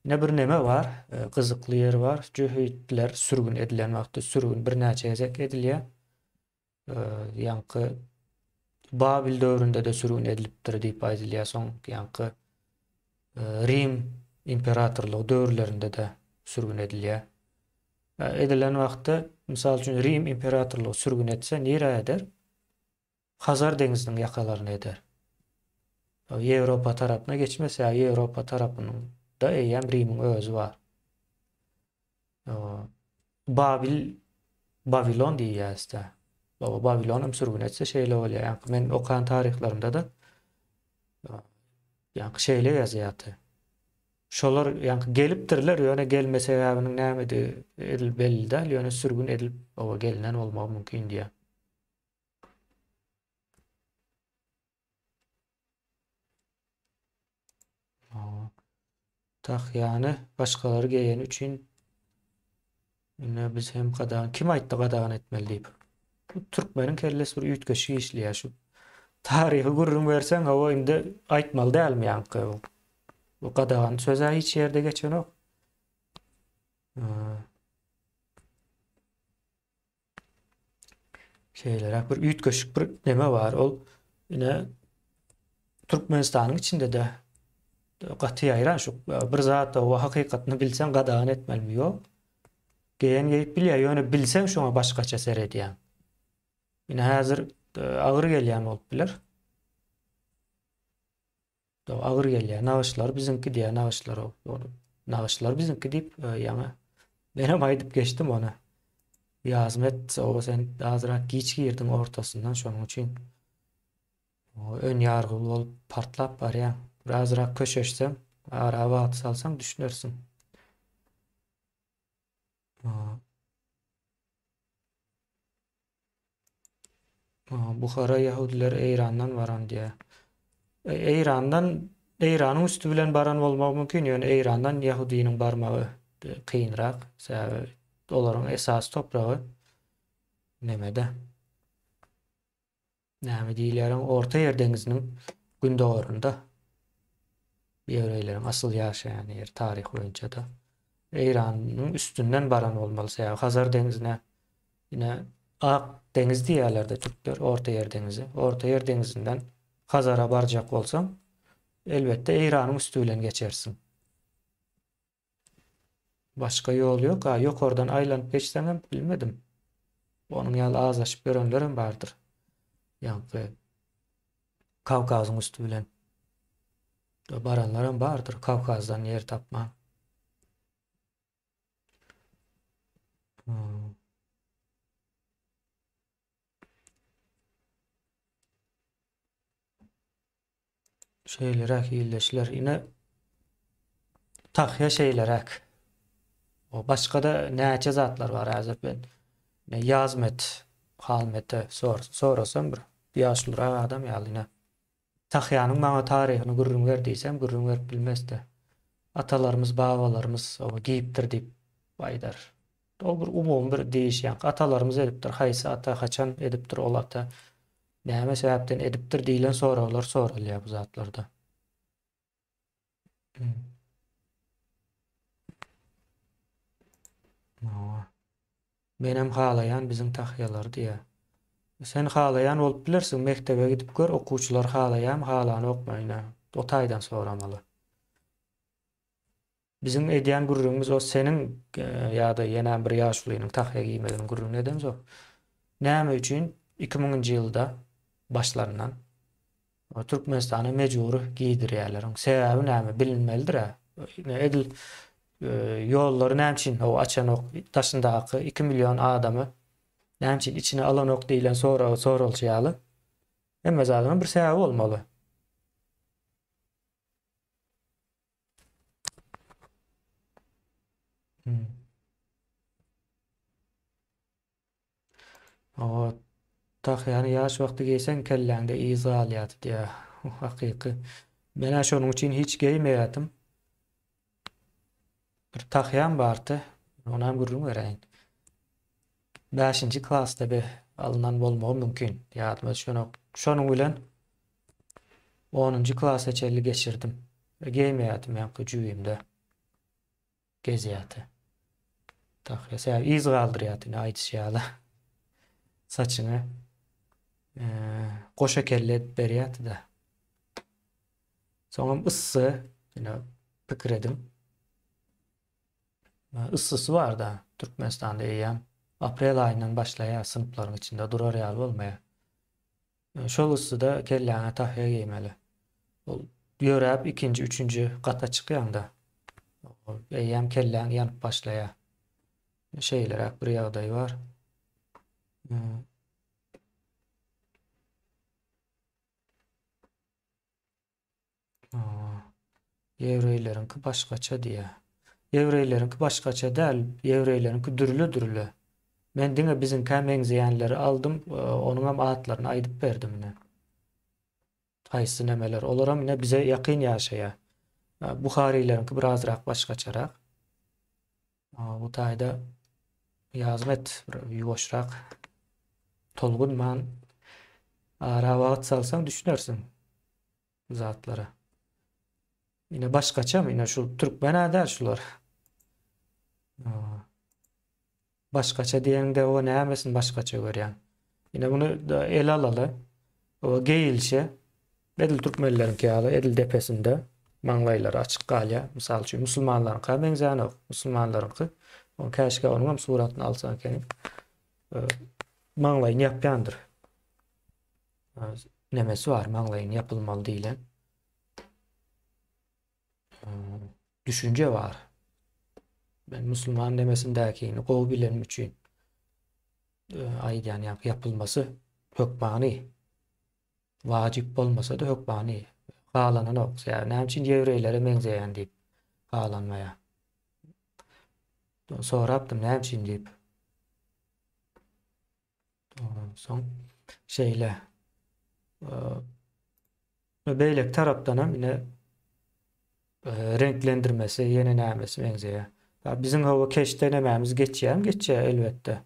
Ne bir neme var, gyzykly yer var. Hitler sürgün edilen wagtda sürgün bir näçe gezek edilýär. Ýanky Babil döwründe de sürgün edilipdir diýip aýdylýar. Soň ýanky Rim imperatorluğu döwürlerinde de sürgün edilýär. Edilen wagtda misal üçin Rim imperatorluğu sürgün etse nire eder? Hazar dengiziniň ýakalaryny eder. Ýewropa tarapyna geçmese, Ýewropa tarapynyň da eýem Rimiň özü var. Babilon diýýärdi. Babilonum sürgün etse şeýle bolýar. Men okan taryhlarymda da şeýle ýazýardy. Şolar gelipdirler, ýöne gelme sebäbiniň näme edil belli däl, ýöne sürgün edilip gelinen bolmak mümkin diýär. Tahyany başgalary geýen üçin biz hem gadagan kim aýtdy gadagan etmeli diýip. Türkmeniň kellesi bir üýtgeşi işleýär şu. Taryhy gurrun bersen hawa indi aýtmaly dälmi ýanky? Bu gadagan söze hiç ýerde geçen ok. Şeyler bir üýtgeşik bir neme var. Ol ine Türkmenistanyň içinde de gaty ýaýran şu bir zat o hakykatyny bilsen gadagan etmelmi ýok. Geýen gelip bilýär, ýöne bilsen şoňa başgaça seredýär. Ine häzir agyr gelýän bolup biler. Agyr gelýär. Nagyşlar bizimki diýär, nagyşlar nagyşlar bizimki diýip ýa-ni benem aýdyp geçdim ona. Ýazmet o sen azyrak giç girdiň ortasyndan şonuň üçin ön ýargyly bolup partlap barýar. Birazrak köşeşsem, ara wagt salsam düşünersin. Buhara Yahudiler Eýrandan baran diye. Eýranyň üstü bilen baran bolmak mümkin. Ýöne Eýrandan Yahudiniň barmagy kynrak. Sebäbi olaryň esas topragy nemede? Näme diýilýär? Orta Ýer dengiziniň gündogorunda. Ýewreýleriň asıl ýaşaýan ýer taryh boýunça da Eýranyň üstünden baran bolmaly. Sebäbi Hazar dengizine ine Ak deniz diýerler-de türkler, Orta Ýer dengizi. Orta Ýer dengizinden Hazara barjak bolsaň, elbetde Eýranyň üstü bilen geçersin. Başka ýol ýok. Ýokardan aýlanyp geçsem hem bilmedim. Onuň ýaly azaşyp görenlerim bardyr. Ýa-ni Kawkazyň üstü bilen baranlarym bardyr. Kawkazdan ýer tapma. Şeylerek ýyldaşlar ine Tahya şeylerek. O başga da näçe zatlar var häzir ben. Ýazmet, halmete sorasam bir ýaşlyrak adam ýalyna. Tahyanyň maňa taryhyny gurrun berdiýsem, gurrun berip bilmezdi. Atalarymız, babalarymız o giýipdir diýip baýdar. O bir umum bir değişýän. Atalarymız edipdir, haýsy ata haçan edipdir ol ata. Näme sebäpden edipdir diýilen soralar soralýar bu zatlarda. Menem halayan bizim tahyalar diýe. Sen halayan bolup bilersiň, mektebe gidip gör, okuwçylar halayan, halany okmaýna. O taýdan soramaly. Bizim edýän gurrumyz o seniň ýa-da ýene bir ýaşlynyň tahya giýmegini gurrun edemiz o. Näme üçin 2000-nji ýylda başlarynan o Türkmenistana mejbur giýdirýärler. Sebäbi näme bilinmelidir ha. Edil ýollary näme üçin o açanok taşyndaky 2 milyon adamy näme üçin içine alanok diýilen soralşýaly. Emma zadyň bir sebäbi bolmaly. O tahyany ýaş wagty giýsen kelläňde iýzy diýe. Hakyky. Men şonuň üçin hiç giýmeýärdim. Bir tahyam bardy. Onam gurrun bereýin. 5-nji klassda be alynan bolmagy mümkin. Ýadyma şonuň bilen 10-njy klassa çelli geçirdim. Giýmeýärdim ýa-da jüýümde. Gezýärdi. Tahya sebäbi iýzy galdyrýardy, aýtýarlar. Saçyny goşa kelle edip berýärdi da. Soňra ıssy, ýene pikir edim. Issysy bar da, Türkmenistanda eýýän. Aprel aýyndan başlaýar sınıflaryň içinde durar ýaly bolmaýar. Şol ıssyda kelläňe tahya giýmeli. Ol ýöräp 2-nji, 3-nji gata çykýanda. Eýýän kelläň ýanyp başlaýar. Şeýleräk bir ýagdaý bar. Ýewreýleriňki başgaça diýe. Ýewreýleriňki başgaça däl, ýewreýleriňki dürlü. Men diňe biziň kämeňzeýänleri aldym, onuň atlaryny aýdyp berdim ine. Haýsy nemeler, olaram ine bize ýakyn ýaşaýar. Buhariýleriňki birazrak başgaçarak. Bu taýda ýazmet bir ýuwaşrak, tolgun man ara wagt salsaň düşünersiň zatlara. Ine başgaça mı? Ine şu Türkmen adar şular. Başgaça diýende o nämesin başgaça görýän. Ine bunu da el alaly. O geýilşe edil türkmenleriňki ýaly edil depesinde maňlaýlary açyk galýa. Mysal üçin musulmanlaryň kämeňzäni musulmanlaryňky o käşke onuň suratyny alsaň eken maňlaýyny ýapýandyr. Nemesi var maňlaýyny ýapylmaly diýilen. Düşünce var. Ben Müslüman demesindäkini gowy bilenim üçin aýdýan ýapylmasy hökmany. Wajip bolmasa da hökmany. Galanan ok. Ýa näme üçin ýewreýlere meňzeýän diýip galanmaýa. Sorapdym näme üçin diýip. Soň şeýle beýlek tarapdanam ine renklendirmesi, yeni nämesi meňzeýär. Bizim hawa keşde nämämiz geçýär elbetde.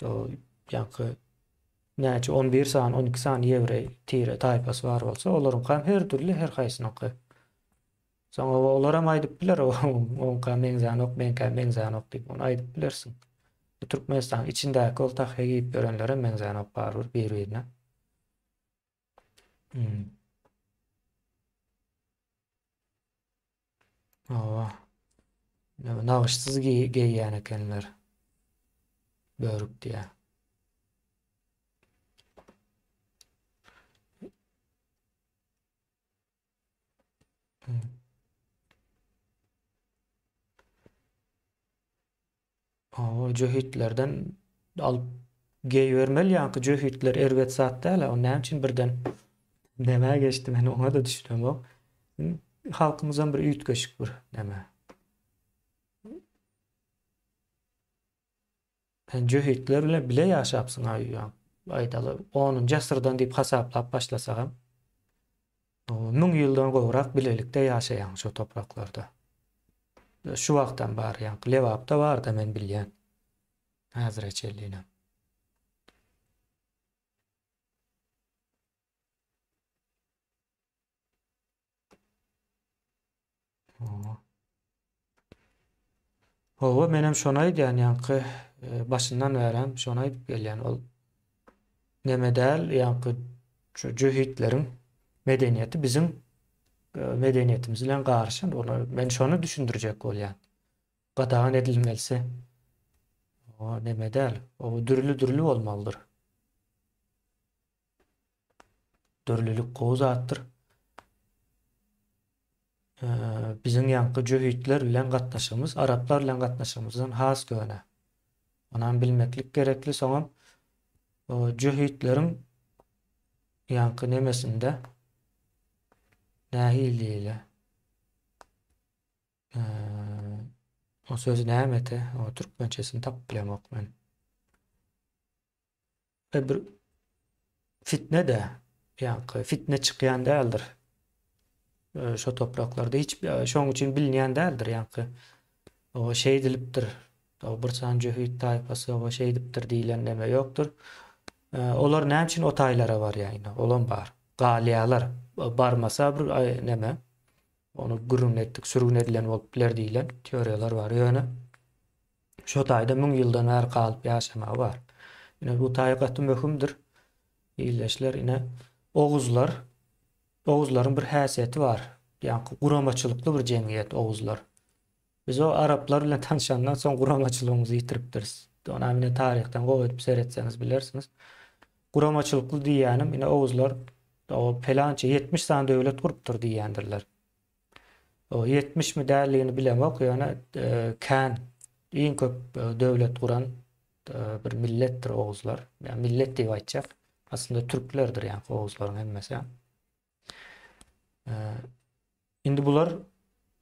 O ýa-da näçe 11 san, 12 san ýewrey tire taýpasy bar bolsa, olaryň hem her türlü her haýsynyňky. Soňra olaram aýdyp biler, oň ka meňzäni ok, men ka meňzäni ok diýip onu aýdyp bilersiň. Türkmenistan içindäki ol tahya giýip görenlere meňzäni ok bar bir-birine. Nağışsız giýýän ekenler. Börük diýe. O jöhitlerden alıp giýbermeli ýa-da jöhitler erwet zat däl, o näme üçin birden näme geçdi, men oňa da düşünýärm o. Halkymyzdan bir üýtgeşik bir näme. Jöhitler bile ýaşapsyň aýýan. Aýdaly 10-njy asyrdan diýip hasaplap başlasagam 1000 ýyldan gowrak bilelikde ýaşaýan şu topraklarda. Şu wagtdan bary ýa-ni Lewapda bar da men bilýän. Häzir eçelliğine. Owa menem şona aýdýan ýa-ni başyndan berem şona aýdyp gelýän ol neme däl ýa-ni şu jühitleriň medeniýeti bizim medeniýetimiz bilen garşy. Olar men şonu düşündirjek bolýan. Gadagan edilmelisi. O neme däl? O dürlü bolmalydyr. Dürlülük gowy zatdyr. Bizim ýa-ni jühitler bilen gatnaşygymyz, Araplar bilen gatnaşygymyzdan has göne. Onan bilmeklik gerekli. Soňam o jühitleriň ýa-ni nemesinde nähiliyle o söz nämeti? O türkmençesini tap bilemok men. Bir fitne de ýa-ni fitne çykýan däldir. Şu topraklarda hiç şoň üçin bilinýän däldir ýa-ni. O şey edilipdir. O bir san jühit taýpasy o şey edipdir diýilen neme ýokdur. Olar näme üçin o taýlara bar ýa-ni? Olan bar. Galiýalar barmasa bir neme onu gürünetdik, sürgün edilen bolup biler diýilen teoriýalar bar. Ýöne şu taýda 1000 ýyldan bäri galyp ýaşama bar. Ýene bu taý gaty möhümdir. Ýyleşler ine Oğuzlaryň bir häsiýeti bar. Ýa-ni guramaçylykly bir jemgyýet Oğuzlar. Biz o Araplar bilen tanışandan soň guramaçylygymyzy ýitiripdiris. Ona mine tarihten goýup seretseňiz bilersiniz. Guramaçylykly diýänim ine Oğuzlar o pelança 70 san döwlet gurupdyr diýendirler. O 70 mi dälligini bilemok, ýöne kän iň köp döwlet guran bir milletdir Oğuzlar. Ýa millet diýip aýtjak. Aslında Türklerdir ýa-ni Oğuzlaryň hemmesi. Indi bular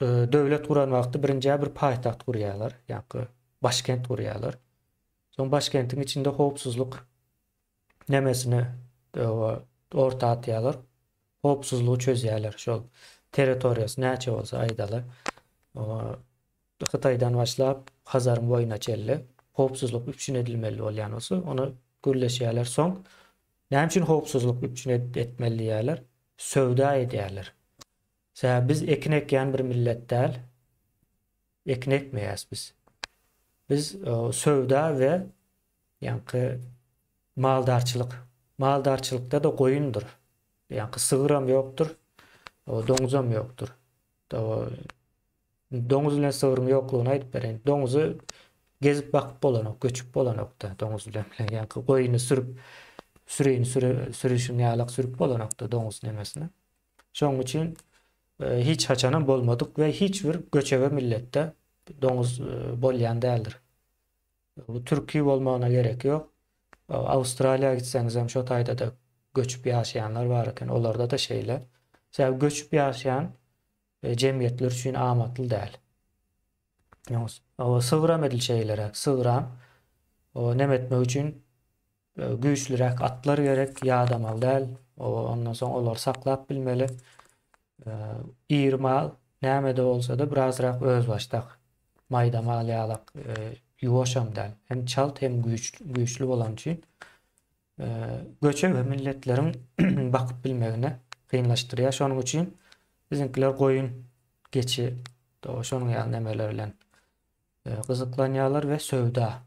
döwlet guran wagty birinji bir paýtaht gurýarlar, ýa-ni başkent gurýarlar. Soň başkentiň içinde howpsuzlyk nemesini orta atýarlar. Howpsuzlygy çözýärler. Şol territoriýasy näçe bolsa aýdaly. Hytaýdan başlap Hazaryň boýuna çelli. Howpsuzlyk üçin edilmeli bolýan bolsa, onu gürleşýärler. Soň näme üçin howpsuzlyk üçin etmeli diýerler? Sövda edýärler. Biz ekin ekýän bir millet däl. Ekin ekmeýäs biz. Biz sövda we ýa-ni maldarçylykda da goýundur. Ýa-ni sygyram ýokdur. Doňuzam ýokdur. Doňuz bilen sygyryň ýoklugyny aýdyp beren. Doňuzy gezip bakyp bolanok, göçüp bolanokda doňuz bilen ýa-ni goýuny sürüşini ýalyk sürüp bolanokda doňuz nemesine. Şoň üçin hiç haçanam bolmadyk we hiç bir göçebe milletde doňuz bolýan däldir. Bu Türkiýe bolmagyna gerek ýok. Awstraliýa gitseňiz hem şo taýda da göçüp ýaşaýanlar bar eken, olarda da şeýle. Sebäp göçüp ýaşaýan jemgyýetler üçin amatly däl. O sygyram edilşeýlerek, sygyram o nemetmek üçin güýçlürek atlar gerek, ýadamal däl. Ondan soň olar saklap bilmeli. İrmal näme de bolsa da birazrak öz başdak maýda mal ýalyk ýuwaşam däl. Hem çalt hem güýçlü bolan üçin göçebe milletleriň bakyp bilmegini kynlaşdyrýar. Şonuň üçin bizimkiler goýun geçi şonuň ýaly nemeler bilen gyzyklanýarlar we sövda.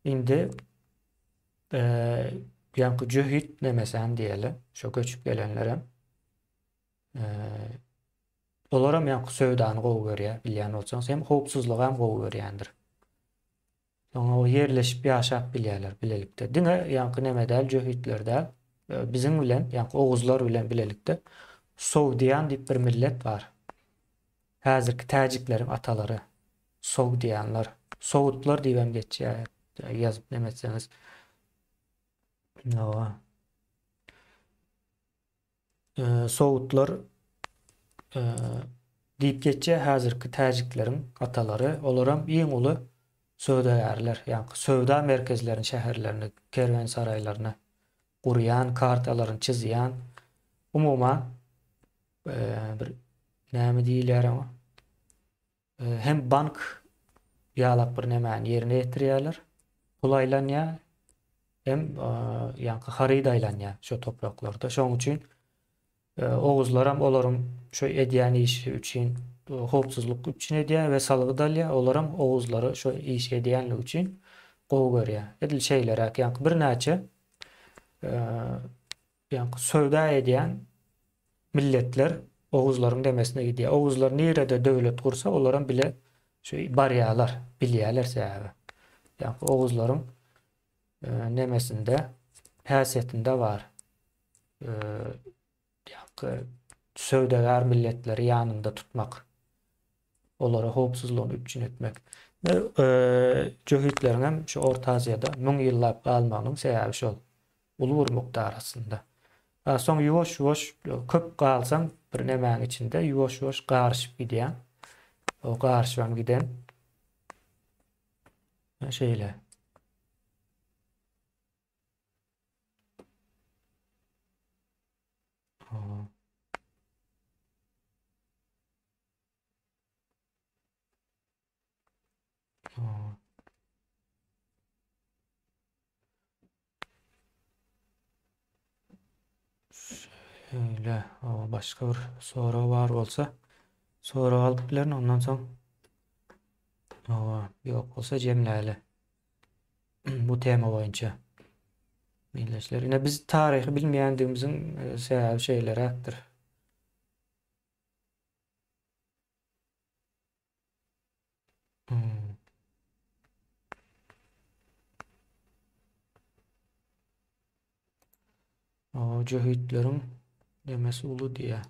Indi ýa-ni jühit nemesen diýeli, şo göçüp gelenlere olaram ýa-ni sövdany gowy görýär, bilýän bolsaňyz, hem howpsuzlygy hem gowy görýändir. Soňra o yerleşip ýaşap bilýärler bilelikde. Diňe ýa-ni nemedäl jühitlerden bizim bilen ýa-ni Oğuzlar bilen bilelikde Sogdiýan diýip bir millet bar. Häzirki täjikleriň atalary Sogdiýanlar, Sowutlar diýip hem geçýär. Ýazyp demetseniz. Sowutlar diýip geçýär häzirki täjikleriň atalary. Olaram iň uly söwdagärler, ýa-ni sövda merkezlerini, şäherlerini, kerwen saraýlaryny gurýan, kartalaryny çizýän, umumyň bir näme diýilýär ama hem bank ýalap bir nämäni ýerine ýetirýärler. Pul aýlanýar hem ýa-ni haryda aýlanýar şo topraklarda. Şoň üçin oguzlar hem olaryň şo edýän işi üçin howpsuzlyk üçin edýär we salygy da alýar. Olar hem oguzlary şo iş edýänligi üçin gowy görýär. Edil şeýler ýa-ni bir näçe ýa-ni söwda edýän milletler oguzlaryň demesine gidýär. Oguzlar nerede döwlet kursa olaram bile şu barýarlar, bilýärler sebäbi. Ýa-ni oguzlaryň nemesinde, häsiýetinde bar. Ýa-ni söwdägär milletleri ýanynda tutmak. Olara howpsuzlygyny üçin etmek. Jöhütleriň hem şu Orta Aziýada 1000 ýyllap galmagynyň sebäbi şol. Ulu bir mukdar aslında. Soň ýuwaş-ýuwaş köp galsaň bir nämäň içinde ýuwaş-ýuwaş garşyp gidýär. O garşyp giden şeýle. Öyle. Başka bir soru var olsa soru alıp bilen ondan soň ýok bolsa jemläli. Bu tema boýunça. Milletler. Ine biz taryhy bilmeýändigimiziň sebäbi şeýleräkdir. Jöhütleriň demesi ulu diýär.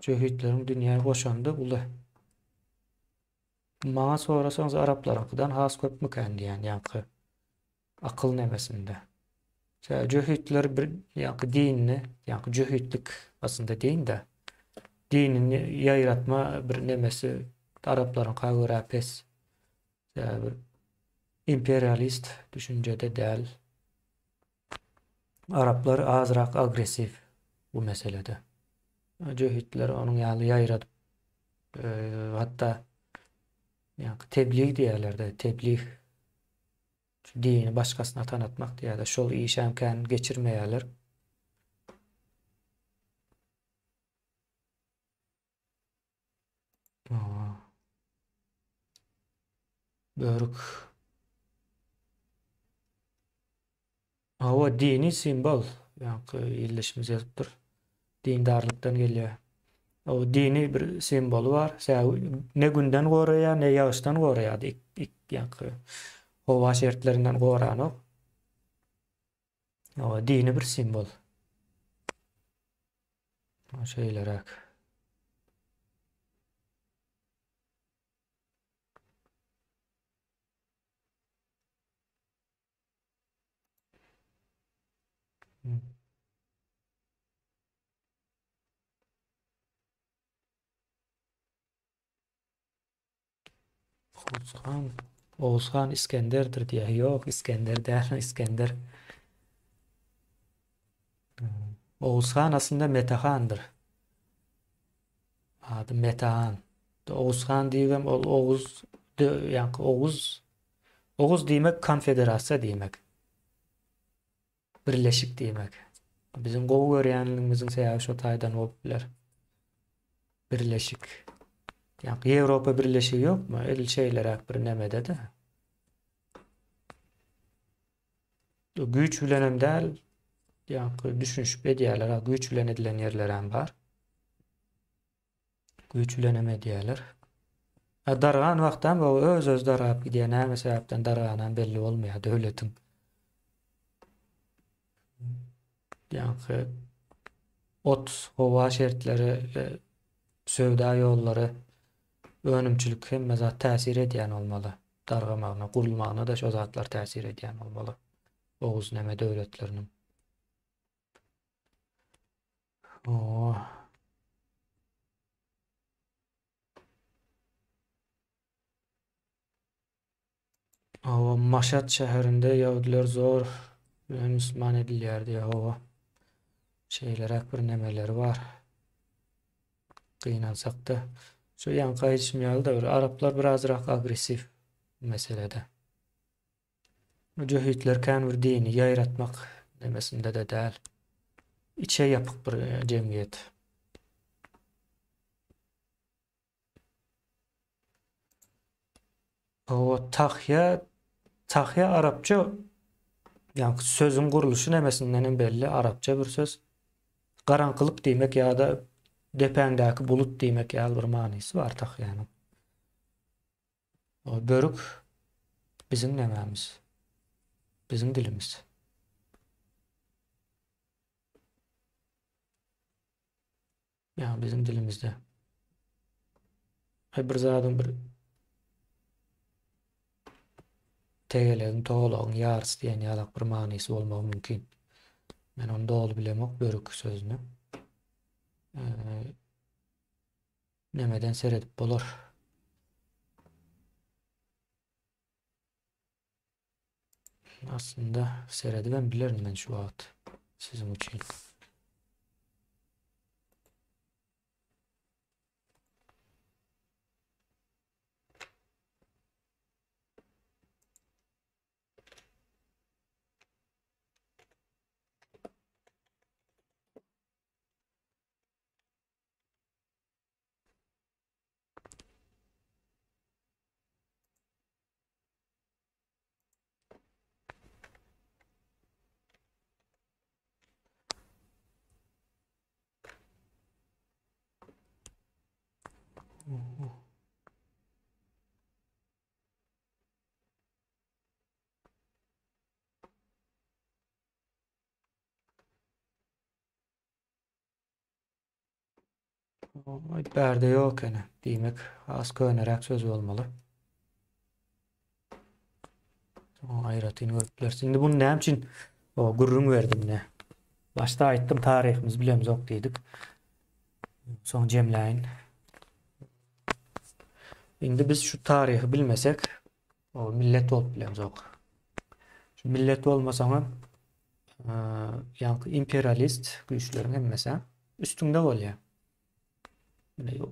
Jöhütleriň dünýäge goşandy ulu. Maňa sorasaňyz araplarynkydan has köpmüken diýen ýa-ni akyl nemesinde. Jöhütler bir ýa-ni dinni, ýa-ni jöhütlik aslında deýin-de. Dinini ýaýratma bir nemesi araplaryň kagıra pes. Bir imperialist düşünjede däl. Araplar azrak agresif bu meselede. Jöhütler onuň ýaly ýaýradyp hatda ýa-ni tebliğ diýerler-de, tebliğ dini başkasyna tanıtmak diýerler. Şol iş imkan geçirmeýärler. Börük. O dini simbol. Yani illeşimiz yazıptır. Dindarlıktan geliyor. O dini bir simbolu var. Ne günden goraya ne yağıştan goraya. Yani hava şertlerinden goran o. O dini bir simbol. O şeyler Oğuzhan İskender'dir diye. Yok, İskender değil, İskender. Oğuzhan aslında Metehan'dır. Adı Metehan. Oğuzhan diyeyim, Oğuz yani Oğuz demek konfederasiya demek. Birleşik demek. Bizim gowy görýänligimizin sebäbi şo taýdan bolup biler. Birleşik. Yani Ýewropa birleşigi ýokmu? Edil şeýleräk bir nämede-de. Güýç bilen hem däl, ýa-ni düşünüp edýärler, güýç bilen edilen ýerler hem bar. Güýç bilen hem edýärler. Dargan wagtdan bu öz darap gidýän näme sebäpden darganan belli bolmaýar döwletiň. Yani hova şertleri, sövda yolları, önümçülük hem zat täsir edýän bolmaly. Dargamagyna, gurulmagyna da şo zatlar täsir edýän bolmaly. Oğuz näme döwletleriniň. Maşat şäherinde ýahudiler zor Müslüman edilýärdi ýa-ni şeyler bir nemeleri var. kıynansak da şu yanka yetişmeýärdi da Araplar birazrak agresif meselede. Cöhütler kän bir dini ýaýratmak demesinde de däl. İçe yapık bir cemiyet. O tahya Arapça, yani sözün guruluşu nemesinden belli Arapça bir söz. Garankylyk diýmek ýa-da depäňdäki bulut diýmek ýaly bir manysy var tahyanın. O börük bizim nememiz, bizim dilimiz. Yani bizim dilimizde. Bir zadyň bir tegelegiň, toğulagyň, ýarys diýen ýalak bir manysy bolmagy mümkin. Men onu dogry bilemok börük sözüni. Nemeden seredip bolar. Aslında seredip bilerim men şu wagt sizin üçin. Berde yok ene diýmek az könerek söz bolmaly. Aýratyn görüpler. Şimdi bunu näme üçin o gurrun berdim ne? Başta aýtdym taryhymyzy bilemzok diýdik. Soň jemläýin. Indi biz şu taryhy bilmesek o millet bolup bilemzok. Şu millet bolmasaňa ýa-da imperialist güýçleriň hemmesi üstünde bolýar.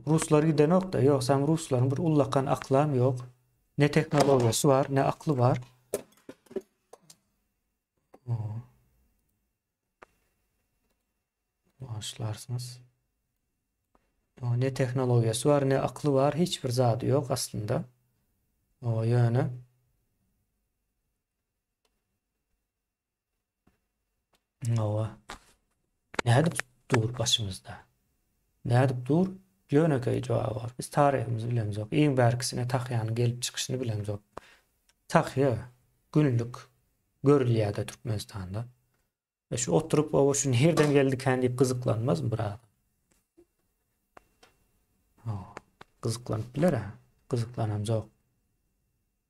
Ruslar gidenok da yok, sen Rusların bir ullakan aklam yok. Ne teknolojisi var, ne aklı var. Başlarsınız. Ne teknolojisi var, ne aklı var, hiçbir zatı yok aslında. O yönü. O. Ne edip dur başımızda? Ne edip dur? Yönököy jogabı var. Biz taryhymyzy bilemzok. Iň berkisine tahyanın gelip çıkışını bilemzok. Tahya günlük görülýär-de Türkmenistanda. Ve şu oturup o şu nerden geldiken diýip gyzyklanmaz mı burada? Gyzyklanıp biler ha. Gyzyklanamjok.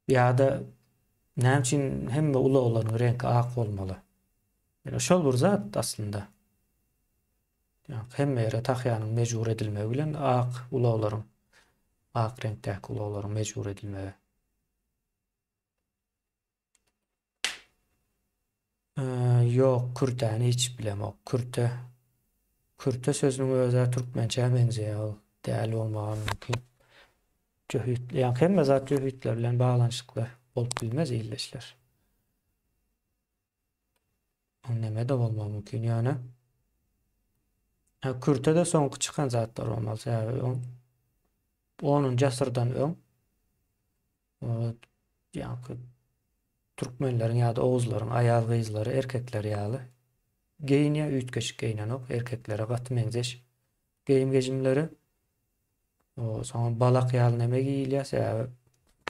Ýa-da näme üçin hemme ula olanyň rengi ak bolmaly? Yani şol bir zat aslında. Yani hemme ýere tahyanın mejbur edilmegi bilen ak ulaglaryň, ak reňkdäki ulaglaryň mejbur edilmegi. Yok, Kürtäni hiç bilemok. Kürte sözüniň özü türkmençe benzeýär. Däl bolmagy mümkin. Cöhüt, yani hemme zat cöhütler bilen baglanşykly bolup bilmez illeşler. Näme de bolmagy mümkin ýani. Kürtede soňky çykan zatlar bolmaly. 10-njy asyrdan öň ýa-da türkmenleriň ýa-da owuzlaryň aýal gyzlary, erkekler ýaly geýinýär, üýtgeçik geýnenok, erkeklere gaty meňzeş geýim gejimleri. Soňra balak ýaly näme giýilýär?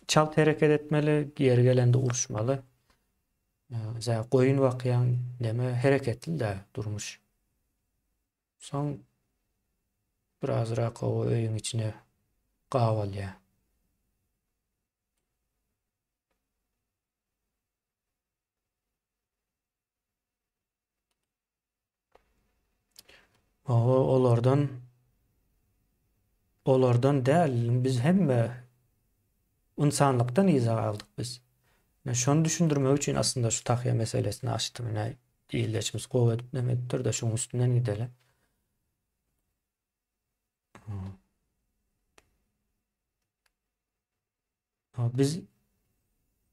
Çalt hereket etmeli, ýeri gelende uruşmaly. Goýun wakyan näme hereketli-de durmuş. Soň birazrak o öýüň içine gawalýar. Olardan däl, biz hemme insanlykdan izah aldyk biz. Şonu düşündürmek üçin aslında şu tahya meselesini açdym. Diýilýärmiz gowy edip nämedir de şoň üstünden gideli. Biz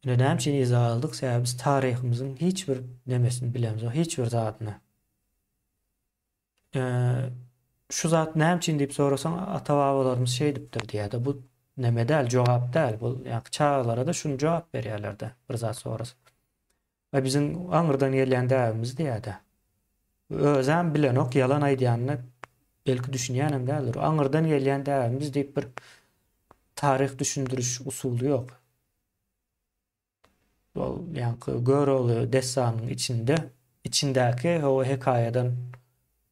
neden için izah aldık? Sebäbi biz tarihimizin hiçbir nemesini bilemiz. Hiçbir zatını. Eee, Şu zat näme için diýip sorasaň ata-babalarymız şey dipdir diýär. Bu neme däl, jogap däl. Bu ýa çağlara da şunu jogap berýärler-de bir zat sorasaň. Ve bizim aňyrdan gelýän däwimiz diýär-de. Özem bilenok yalan aýdýanyny belki düşünýänem däldir. Aňyrdan gelýän däwimiz diýip bir tarih düşündürüş usuly ýok. Ol ýa-ni Göreğli destanyň içindäki o hekaýadan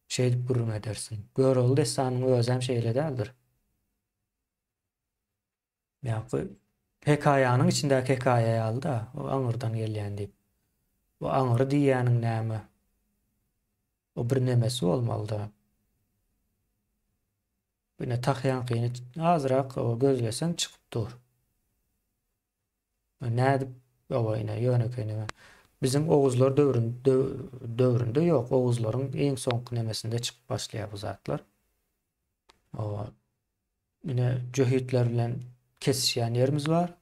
şey dip gurrun edersin. Göreğli destanyň özem şeýle däldir. Ýa-ni hekaýanyň içindäki hekaýaýy aldy, o aňyrdan gelýän diýip. Bu aňyry diýýäniň näme? O bir nemesi bolmaly da. Bine takyankyny azyrak o gözlesen çykyp dur. Nädip owaýna ýönekine. Bizim Oğuzlar döwründe ýok. Oğuzlaryň eň soňky nemesinde çykyp başlaýar bu zatlar. O ine jöhitler bilen kesişýän ýerimiz bar.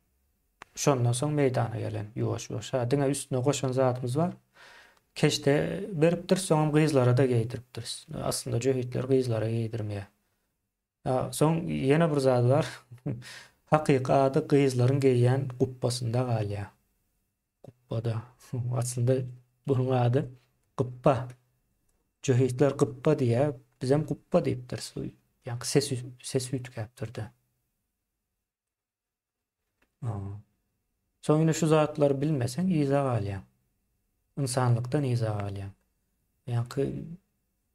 Şondan soň meýdana gelen ýuwaş-ýuwaş. Diňe üstüne goşan zatymız bar. Keşde beripdir, soňam gyzlara da geýdiripdir. Aslında jöhitler gyzlara geýdirmeýär. Soň ýene bir zat bar. Hakyky ady gyzlaryň geýýän guppasynda galýar. Guppada. Aslında bunuň ady guppa. Jöhitler guppa diýär, bizem guppa diýipdir. Ýa-ni ses üýtgäpdir-de. Soň şu zatlary bilmeseň izah alýan. İnsanlykdan izah alýan. Ýa-ni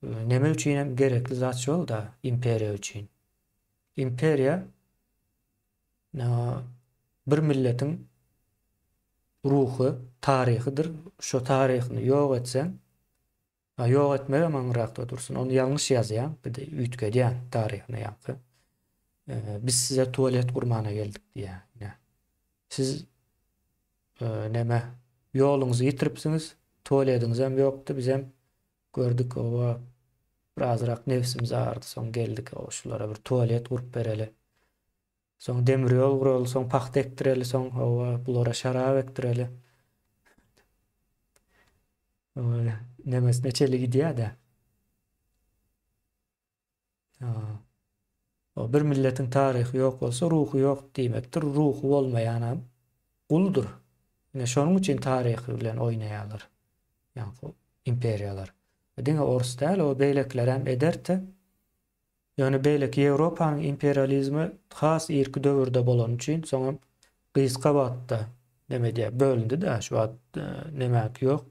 neme üçin hem gerekli zat şol da imperiýa üçin. Imperiýa bir milletiň ruhy, tarihidir. Şo tarihini ýok etsen, ýok etmeli maňrakda dursun. Onu ýalňyş ýazýan, bir de üýtgedýän tarihini ýa-ni. Biz size tualet gurmana geldik diýär. Siz neme ýoluňuzy ýitiripsiňiz, tualetiňiz hem ýokdy, biz hem gördük o birazrak nefsimiz ağrıdı. Soň geldik o şulara bir tualet gurup bereli. Soň demir ýol gurali, soň paxta ekdireli, soň bulara şarap ekdireli. Nemes neçeli gidýär-de. O bir milletin tarihi ýok bolsa ruhu ýok diýmekdir. Ruhu bolmaýan guldur. Ine şonuň üçin tarihi bilen oýnaýarlar. Ýa-ni imperiýalar. Diňe orus däl, o beýlekler hem ederdi. Ýöne beýlek Ýewropanyň imperializmi has irki döwürde bolan üçin soňam gyzka batda neme diýär, bölündi-de şu wagt nemek ýok.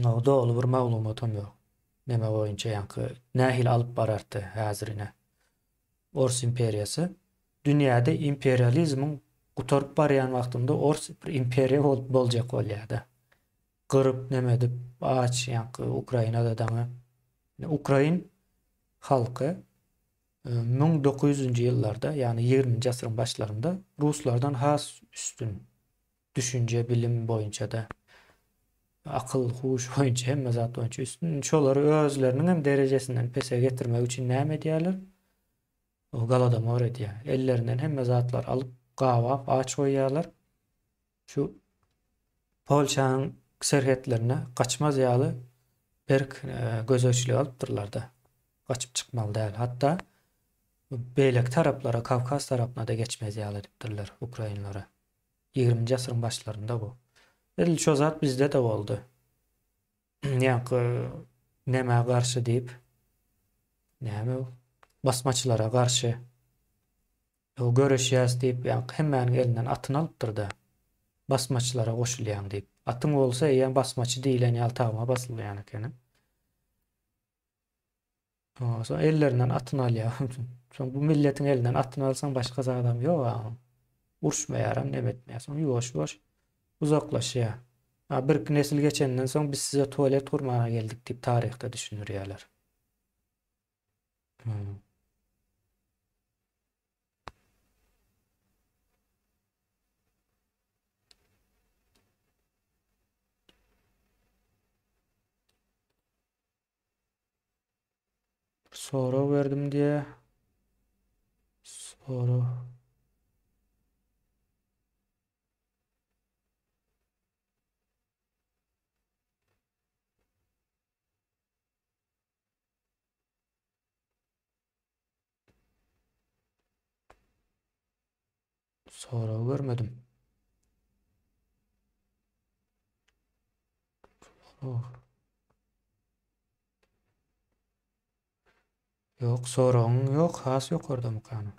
O dogly bir maglumatam ýok. Neme boýunça ýa-ni nähil alyp barardy häzirine. Orus imperiýasy dünýäde imperializmiň gutarıp barýan wagtynda orus bir imperiýa boljak bolýardy. Gırıp nemedip ağaç ýa-ni Ukrainada daňy. Ukrain halky 1900-nji ýyllarda, ýani 20-nji asyryň başlarynda ruslardan has üstün düşünje, bilim boýunça da akyl, huş boýunça hemme zat boýunça üstün. Şolary özleriniň hem derecesinden pese getirmek üçin näme edýärler? O Galadomor edýär. Ellerinden hemme zatlar alyp gawap ağaç goýýarlar. Şu Polşanyň serhetlerine kaçmaz ýaly berk gözöçlük alypdyrlar da. Kaçıp çykmaly däl. Hatta beýlek taraplara, Kavkaz tarapyna da geçmez ýaly dipdirler Ukrainlara. 20-nji asyryň başlarynda bu. Edil şo zat bizde de boldy. Ýa-ni näme garşy diýip, näme basmaçylara garşy o göreşýäs diýip, ýa-ni hemmäniň elinden atyny alypdyrdy. Basmaçylara goşulýan diýip. Atyň bolsa ýa basmaçy diýilen ýaltagama basylýan eken. Soň ellerinden atyny alýar. Soň bu milletiň elinden atyny alsaň başga adam ýok. Urşmaýaram, näme etmeýär. Soň ýuwaş-ýuwaş uzaklaşýar. Bir nesil geçenden soň biz size tualet gurmana geldik diýip tarihde düşünürýärler. Soru verdim diye. Soru Sonra görmedim. Oh. Yok sorun yok. Has yok orada mıkanı.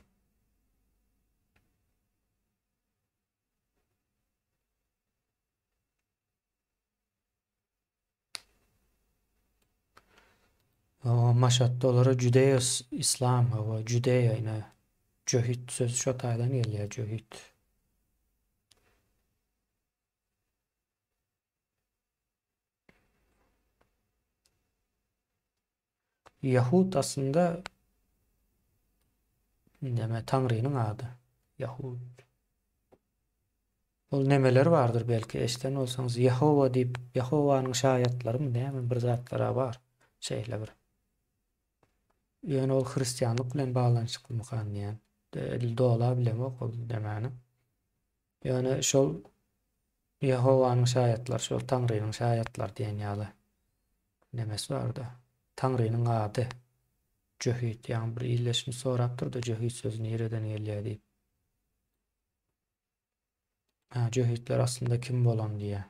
O maşat doları Judea İslam o Judea yine cöhit söz şu taydan geliyor cöhit. Yahud aslında deme Tanrı'nın adı. Yahud. Ol nemeler vardır belki eşten olsanız Yahova deyip Yahova'nın şayatları mı ne bir zatlara var şeyler bir. Yani ol Hristiyanlık bilen bağlanışıklı mıkan yani. Dola bilemek ol demeni. Yani şol Yahova'nın şayatlar, şol Tanrı'nın şayatlar diyen yalı nemesi var da. Tanrı'nın adı. Cöhit yani bir illeşmi soraptır da cöhit sözünü yereden geliyor deyip. Ha, cöhitler aslında kim bolan diye.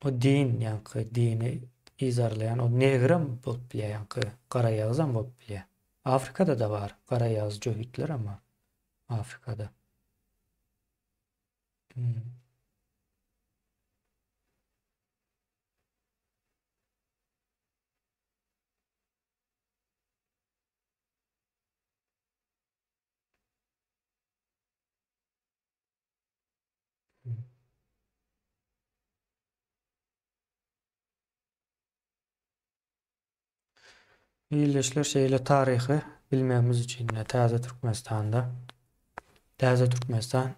O din yankı dini izarlayan o negrim bolup bile yankı kara yağızan bolup bile. Afrika'da da var kara yağız cöhitler ama Afrika'da. Hmm. Hmm. İyileşler şeyle tarihi bilmemiz için de Taze Türkmenistan'da. Taze Türkmenistan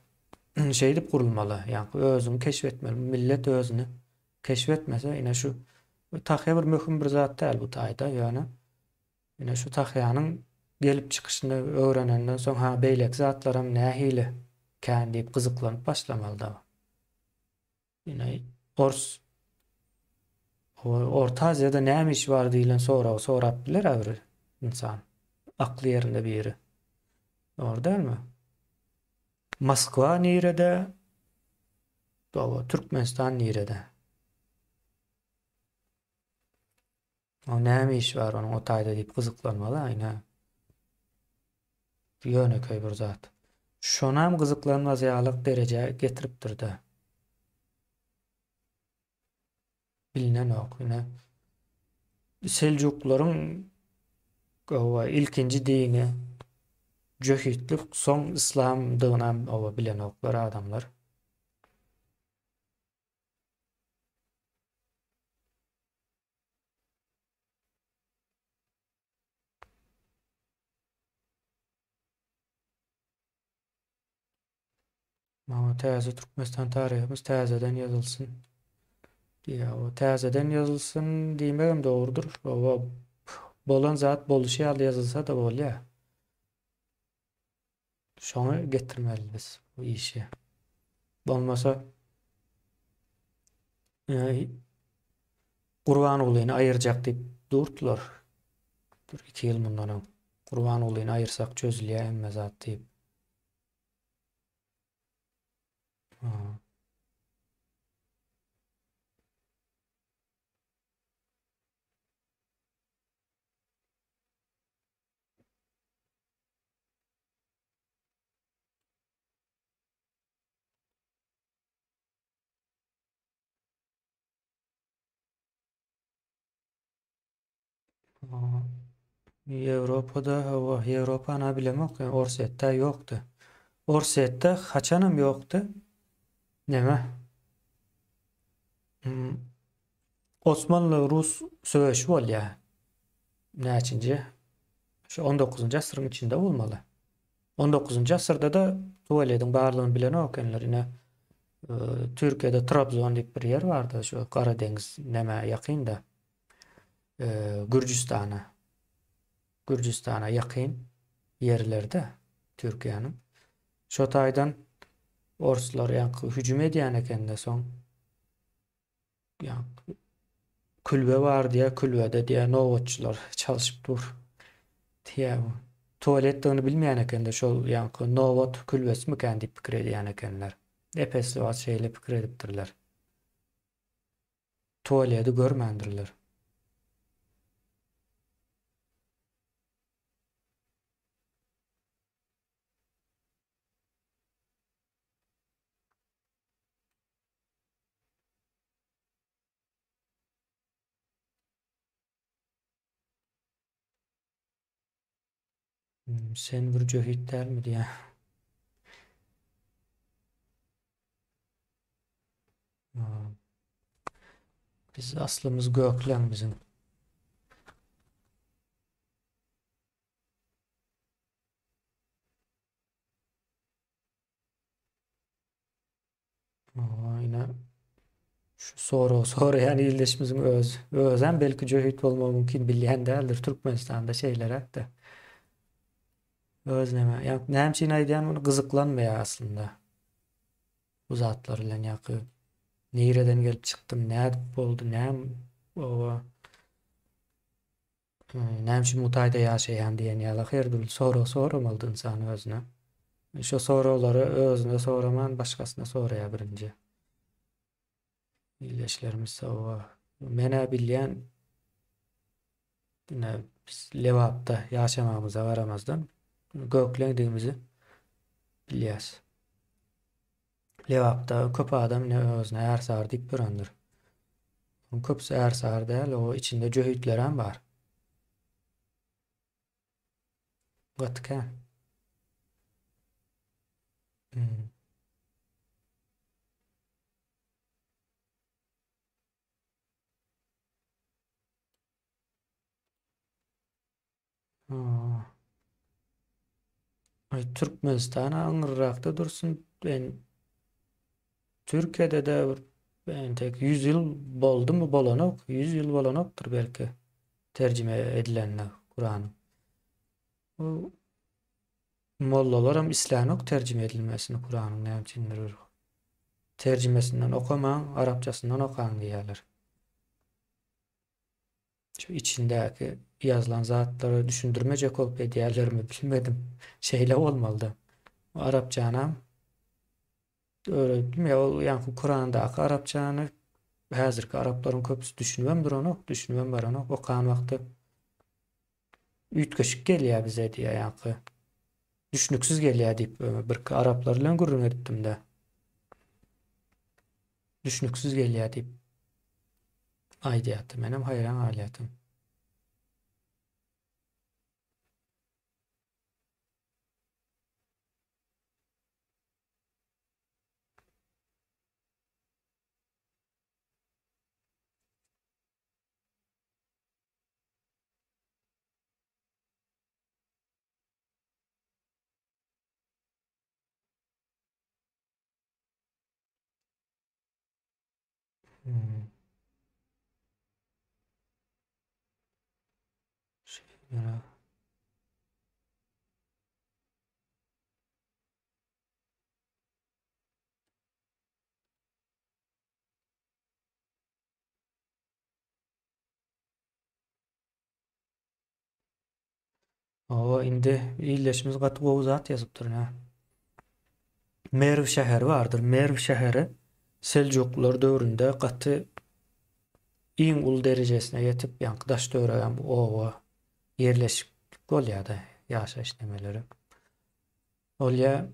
şeydip kurulmalı. Yani özünü keşfetmeli. Millet özünü keşfetmese yine şu tahya bir möhüm bir zat değil bu tayda yani. Yine şu tahyanın gelip çıkışını öğrenenden sonra ha beylek zatlarım nähili kän diýip gyzyklanyp başlamaly da. Yine Ors Orta Aziýada näme iş bar diýilen sorap biler bir insan. Akly ýerinde biri. Doğru değil mi? Moskwa nirede? Doğru. Türkmenistan nirede? O näme iş var onun o taýda diýip gyzyklanmaly aýna. Ýöneköý bir zat. Şonam gyzyklanmaz ýalyk derejä getiripdir de. Bilinen ok. Yine Seljuklaryň ilkinji dini Cöhitlik soň islam dynam bilen oklar adamlar. Ama täze Türkmenistan tarihimiz täzeden ýazylsyn. Diýe o täzeden ýazylsyn diýmegem dogrudur. O bolan zat boluşy ýaly ýazylsa da bolýar. Şoňa getirmeliyiz bu işi. Bolmasa Gurban ulyny aýyrjak diýip durdular. Bir 2 ýyl mundan Gurban ulyny aýyrsak çözülýär emme zat diýip. Ha. Ha. Ýewropada Ýewropa ana bilemek Orsetde ýokdy. Orsetde haçanam ýokdy. Neme? Hmm, Osmanlı Rus söweşi bolýar. Näçinji? Şu 19-njy asyryň içinde bolmaly. 19-njy asyrda da Tuvalediň barlygyny bilen okenler ine Türkiýede Trabzon diýip bir ýer bardy, şu Kara deňiz näme ýakynda. Gürjistana. Gürjistana ýakyn ýerlerde Türkiýanyň. Şo taýdan Orslar ýa-ni hüjüm edýän ekende soň ýa külbe bar diýe külbede diýe nowatçylar çalyşyp dur. Diýe Tuvalette onu bilmeyen ekende şol yankı Novot külbesi mi kendi pikir ediyen ekenler. Epesli az şeyle pikir edipdirler. Tuvaleti görmendirler. Sen bir cöhit der mi diye. Aa, biz aslımız göklen bizim. Aa, yine şu soru yani ildeşimizin özen belki cöhit olma mümkün bilyen değildir. Türkmenistan'da şeyler hatta. Özleme. Yani nemçin aydan bunu gızıklanmaya aslında. Bu zatlar ile yakı. Nereden gelip çıktım, ne oldu, o nämçi mutayda yaşayan diyen yala her dül sorum oldu insan özüne. Şu soruları özüne soraman başkasına soraya birinci. İlleşlerimiz o. Mene bilyen ne biz levapta yaşamamıza varamazdan göklendiğimizi bilyas. Levapta köp adam ne özüne ersar dip birandır. Köpse ersar değil, o içinde cöhütlerim var. Gatken. Hmm. Aa. Ay, Türkmenistan aňyrakda dursun. Ben Türkiýede de ben tek 100 ýyl boldumy bolanok, 100 ýyl bolanokdur belki terjime edilenler Kur'an. O mollalaram islanok terjime edilmesini Kur'anyň näçindir. Terjimesinden okamaň, Arapçasından okan diýerler. Şu içindäki ýazylan zatlary düşündirmejek bolup edýärlermi bilmedim. Şeýle bolmaly. Arapçanam öğrendim ya o yani Kur'an'daki Arapçanı häzirki Arapların köpüsü düşünübemdir onu, düşünübem bar onu. Okan wagty üýtgeşik gelýär bize diýe ýaňky. Düşünüksiz gelýär diýip bir Araplar bilen gurrun etdim de. Düşünüksiz gelýär diýip aýdýatym, menem hayran alýatym. Hmm. Şeýle. O indi illeşimiz gaty gowy zat ýazypdyr ha. Merv şäheri bardyr. Merv şäheri Seljuklular döwründe gaty iň ul derejesine ýetip ýanky daş döwregän bu owa yerleşik bolýardy ýaşaş nemeleri. Olya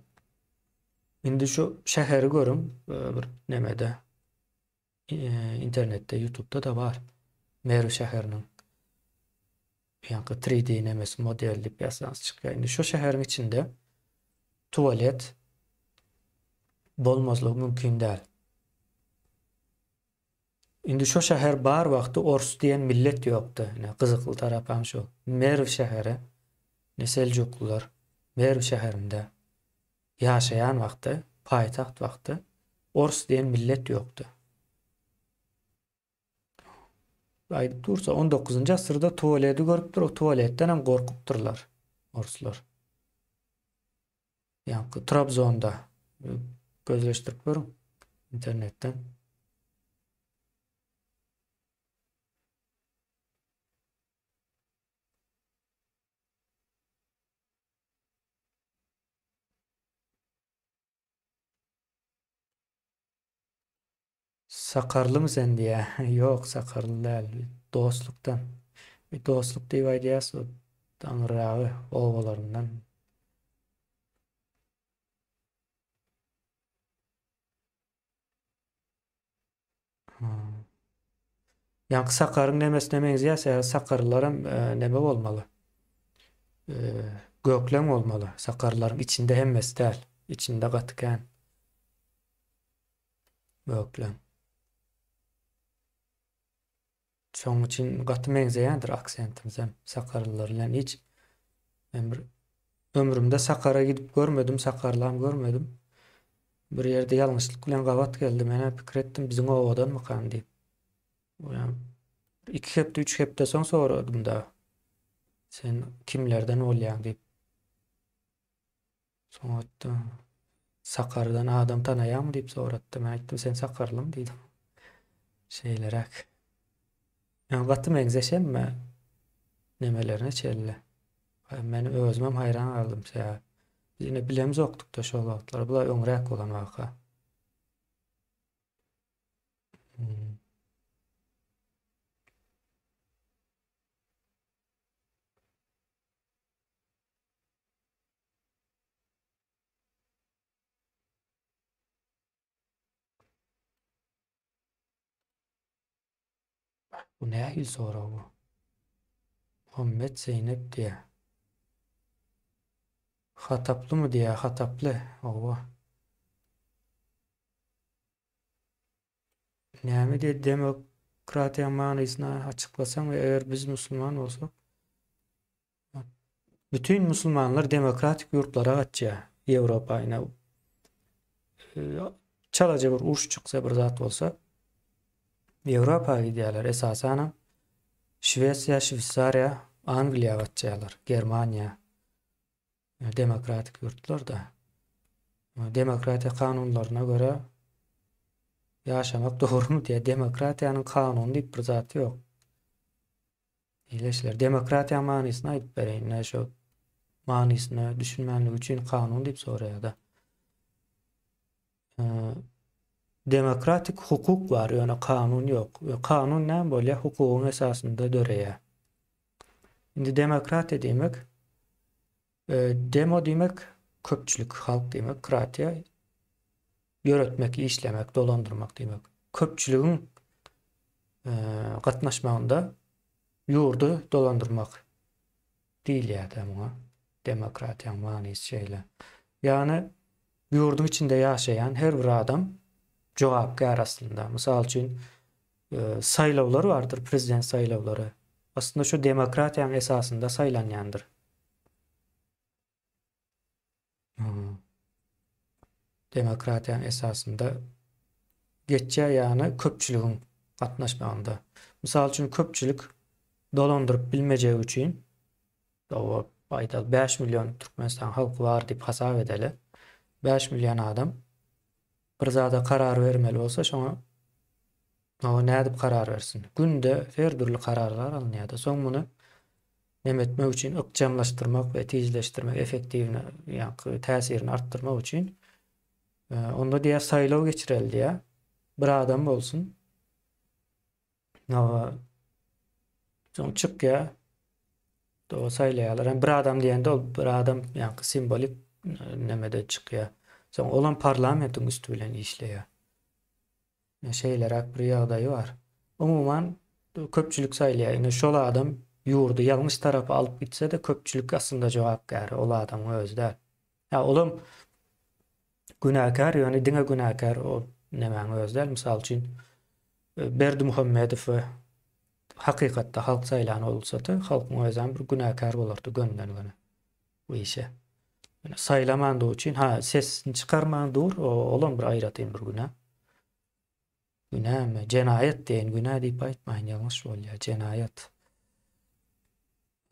indi şu şäheri görüm bir nemede internetde YouTube'da da var. Merv şäheriniň ýanky 3D nemesi model dip ýasanys çykýar. Indi şu şäheriň içinde tuvalet bolmazlygy mümkin däl. Indi şu şäher bar wagty Ors diýen millet ýokdy. Ne gyzykly tarapam şu. Merv şäheri, ne Seljuklular Merv şäherinde ýaşaýan wagty, paýtaxt wagty Ors diýen millet ýokdy. Aýdyp dursa 19-njy asyrda tuvaleti görüpdir, o tuvaletden hem gorkupdyrlar Orslar. Ýanky Trabzonda gözleşdirip görüň internetden. Sakarlı mı sen diye? Yok, sakarlı değil. Dostluktan. Bir dostluk diye aydiyası o. Tanrı oğullarından. Hmm. Yani sakarın nemesi nemeyiz ya. Sakarların neme olmalı. E, Göklem olmalı. Sakarların içinde hemmesi değil. İçinde katıken göklem. Çoğun için katı menzeyendir aksentimiz hem sakarlılarla hiç. Ben bir ömrümde Sakar'a gidip görmedim, Sakarlan görmedim. Bir yerde yanlışlık bilen gavat geldi. Mene pikir ettim bizim ovadan mı kan diýip. Yani iki hepde, üç hepde soň soradım da. Sen kimlerden bolýan diýip. Soňra Sakardan adam tanaýarmy diýip soratdy. Men aýtdym sen Sakarlym diýdim. Şeýlerek. Yani gaty meňzeşemme nemelerine çelle. Men özümem hayran kaldım. Biz yine bilemiz oktuk da şol wagtlar. Bular öňrek bolan waka. Hmm. Bu nähil soraw bu? Muhammed Zeynep diye. Hataplı mı diye? Hataplı. Ova. Näme diye demokratiýa manysyna açıklasan we eger biz musulman bolsak, bütün musulmanlar demokratik ýurtlara gatja. Ýewropa ýa çalaja bir uruş çyksa bir zat bolsa, Ýewropa gidiýärler esasen Şwesiýa, Şwitsariýa, Angliýa gatjalar, Germaniýa demokratik ýurtlarda. Demokratiýa kanunlaryna göre ýaşamak dogrumy diýe demokratiýanyň kanuny diýip bir zat ýok. Eýleşler demokratiýa manysyny aýdyp bereýin. Näşe manysyny düşünmänlik üçin kanun diýip soraýar da. Demokratik hukuk bar, ýöne kanun ýok. Kanun näme bolýar? Hukugyň esasynda döreýär. Indi demokratiýa diýmek, demo diýmek köpçülik, halk diýmek, kratiýa ýöretmek, işlemek, dolandyrmak diýmek. Köpçüligiň gatnaşmagynda ýurdu dolandyrmak diýilýär da muňa. Demokratiýanyň manysy şeýle. Ýani ýurdun içinde ýaşaýan her bir adam jogapkar aslında. Mysal üçin saýlawlar bardyr, prezident saýlawlary. Aslında şu demokratiýanyň esasynda saýlanýandyr. Hmm. Demokratiýanyň esasynda geçýär, ýani köpçüligiň gatnaşmagynda. Mysal üçin köpçülik dolandyryp bilmejegi üçin o aýdal 5 milyon Türkmenistan halky bar diýip hasap edeli. 5 milyon adam bir zada karar vermeli bolsa şoňa o nädip karar bersin? Günde her türlü kararlar alınýar da. Soň muny nemetmek üçin ykjamlaşdyrmak we tezleşdirmek, efektiwini ýa-ni täsirini artdyrmak üçin onda diýär saýlaw geçirildi ýa. Bir adam bolsun. Nawa soň çykýa o saýlaýarlar. Bir adam diýende ol bir adam ýa-ni simbolik nemede çykýar. Soň olan parlamentiň üstü bilen işleýär. Şeýlerak bir ýagdaýy bar. Umumyň köpçülik saýlaýar. Ine şol adam ýurdu ýalňyş tarapy alyp gitse-de köpçülik aslında jogapkar, ol adamyň özüdä. Ya olam günäkär, ýani diňe günäkär o nemäň özüdä. Mysal üçin Berdi Muhammedow hakykatda halk saýlany bolsa-da, halkyň özüň bir günäkär bolardy gönden göne bu işe. Saýlamandy üçin sesini çykarmandyr, olam bir aýratyn bir günä. Günämi? Jenaýat diýen günä diýip aýtmaýyn, ýalňyş bolýar. Jenaýat.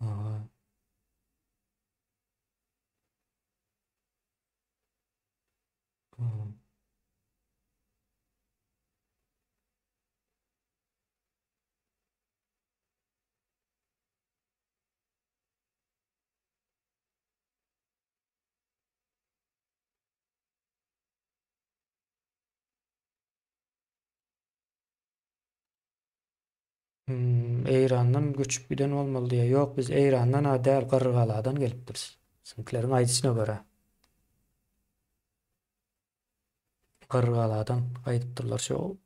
Aa. Eýrandan göçüp giden bolmaly diýe. Ýok, biz Eýrandan däl Gyrgyzaladan gelipdirbiz. Sizinkileriň aýdyşyna görä. Gyrgyzaladan gaýdypdyrlar şo.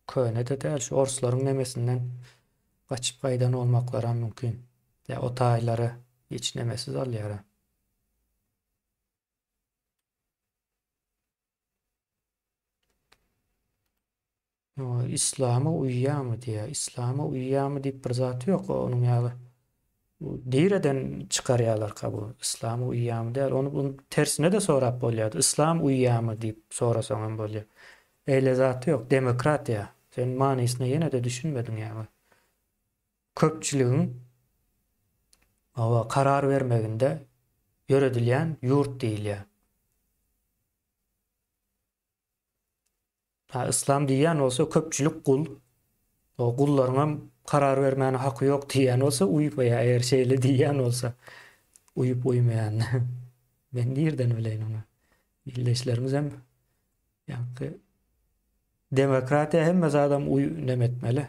Köne de däl şu orslaryň nemesinden gaçyp gaýdan olmaklary mümkin. Ya o taýlary hiç nemesiz alýar. O İslam'a uyýarmy diýe. İslam'a uyýarmy diýip bir zat ýok onuň ýaly. Bu direden çykarýarlar bu. İslam'a uyýarmy däl. Onu bunun tersine de sorap bolýar. İslam uyýarmy diýip sorasaň hem bolýar. Eýle zat ýok. Demokratiýa. Sen manysyny ýene de düşünmediň ýa-ni. Köpçüligiň karar vermeginde ýöredilýän ýurt diýilýär. İslam diýen bolsa köpçülik kul. O gullaryň karar vermäne haky ýok diýen bolsa uýmaýar. Eger şeýle diýen bolsa uýup uýmaýan. Ben nerden bileýin onu? Illeşlerimiz hem ýa-ni demokratiýa hemme adam nemetmeli.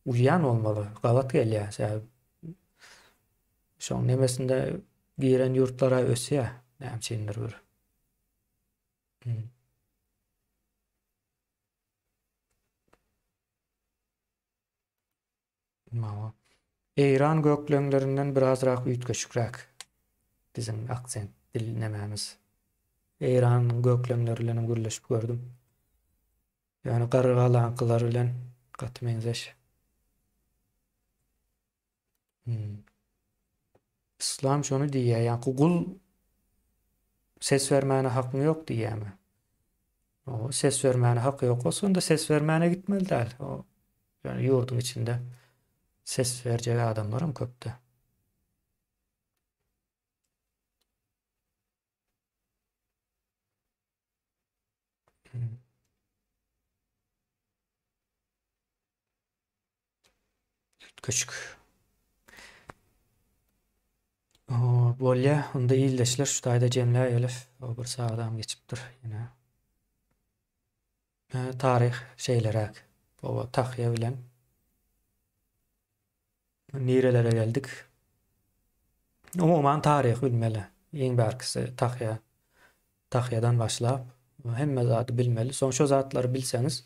Uýan bolmaly. Gawat gelýär. Şoň nemesinde giren ýurtlara ösýär. Näçindir bir. Mama. Eýran gökleňlerinden birazrak üýtgeşikräk. Bizim aksent dinlemämiz. Eýranyň gökleňleri bilen gürleşip gördüm. Yani gargalankylar bilen gatmeňzeş. İslam şonu diýär, ýa-ni kul ses vermäne hakyň ýok diýärmi? O ses vermäne haky ýok bolsa onda ses vermäne gitmeli däl. O yani ýurdun içinde ses verjek adamlarym köpde. Küçük. Bolýa, onda ýyldaşlar şu taýda jemläýeler. O bir sagdam geçipdir ýene. Taryh şeýlerek. O tahya bilen nirelere geldik. Umuman taryh bilmeli. Eň bärkisi tahya. Tahyadan başlap hemme zaty bilmeli. Soň şo zatlary bilseňiz,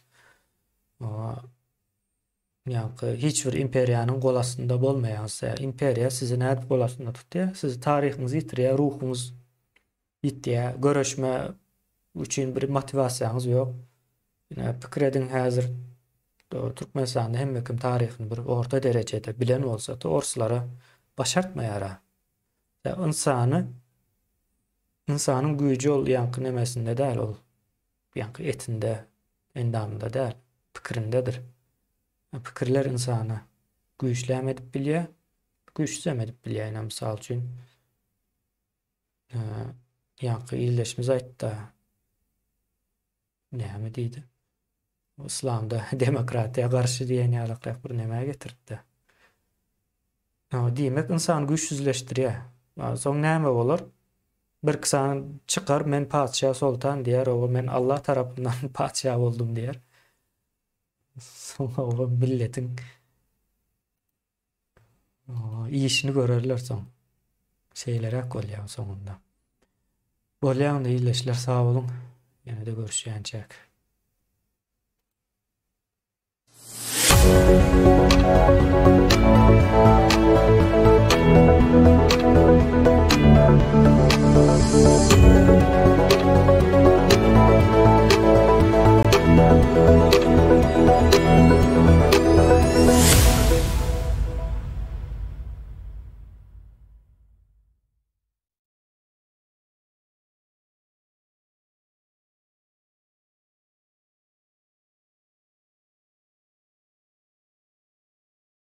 ýa-ni hiç bir imperiýanyň gol astynda bolmaýansa, imperiýa sizi näde gol astynda tutýar? Siz taryhyňyzy ýitirýär, ruhuňyz ýitýär, göreşme üçin bir motivasiýaňyz ýok. Ýa pikir ediň häzir Türkmenistanda hemme kim taryhyny bir orta derejede bilen bolsa-da orslara başartmaýar. Ya insanyň güýji ol ýanky nemesinde däl ol. Ýanky etinde, endamında däl, pikirindedir. Pikirler insana güýçlem edip bilýär, güýçsem edip bilýär. Mysal üçin ýanky ýyldaşymyz aýtdy. Näme diýdi? İslamda demokratiýa garşy diýen ýalykrak bir näme getirdi. Diýmek insan güýçsüzleşdirýär. Soň näme bolar? Bir kısan çıkar, men padşah sultan diýer, o men Allah tarapyndan padşah boldum diýer. Soňra o milletin işini görerler soň. Şeýlerek bolýar soňunda. Bolýan ýyldaşlar sag bolun. Ýene-de görüşýänçek.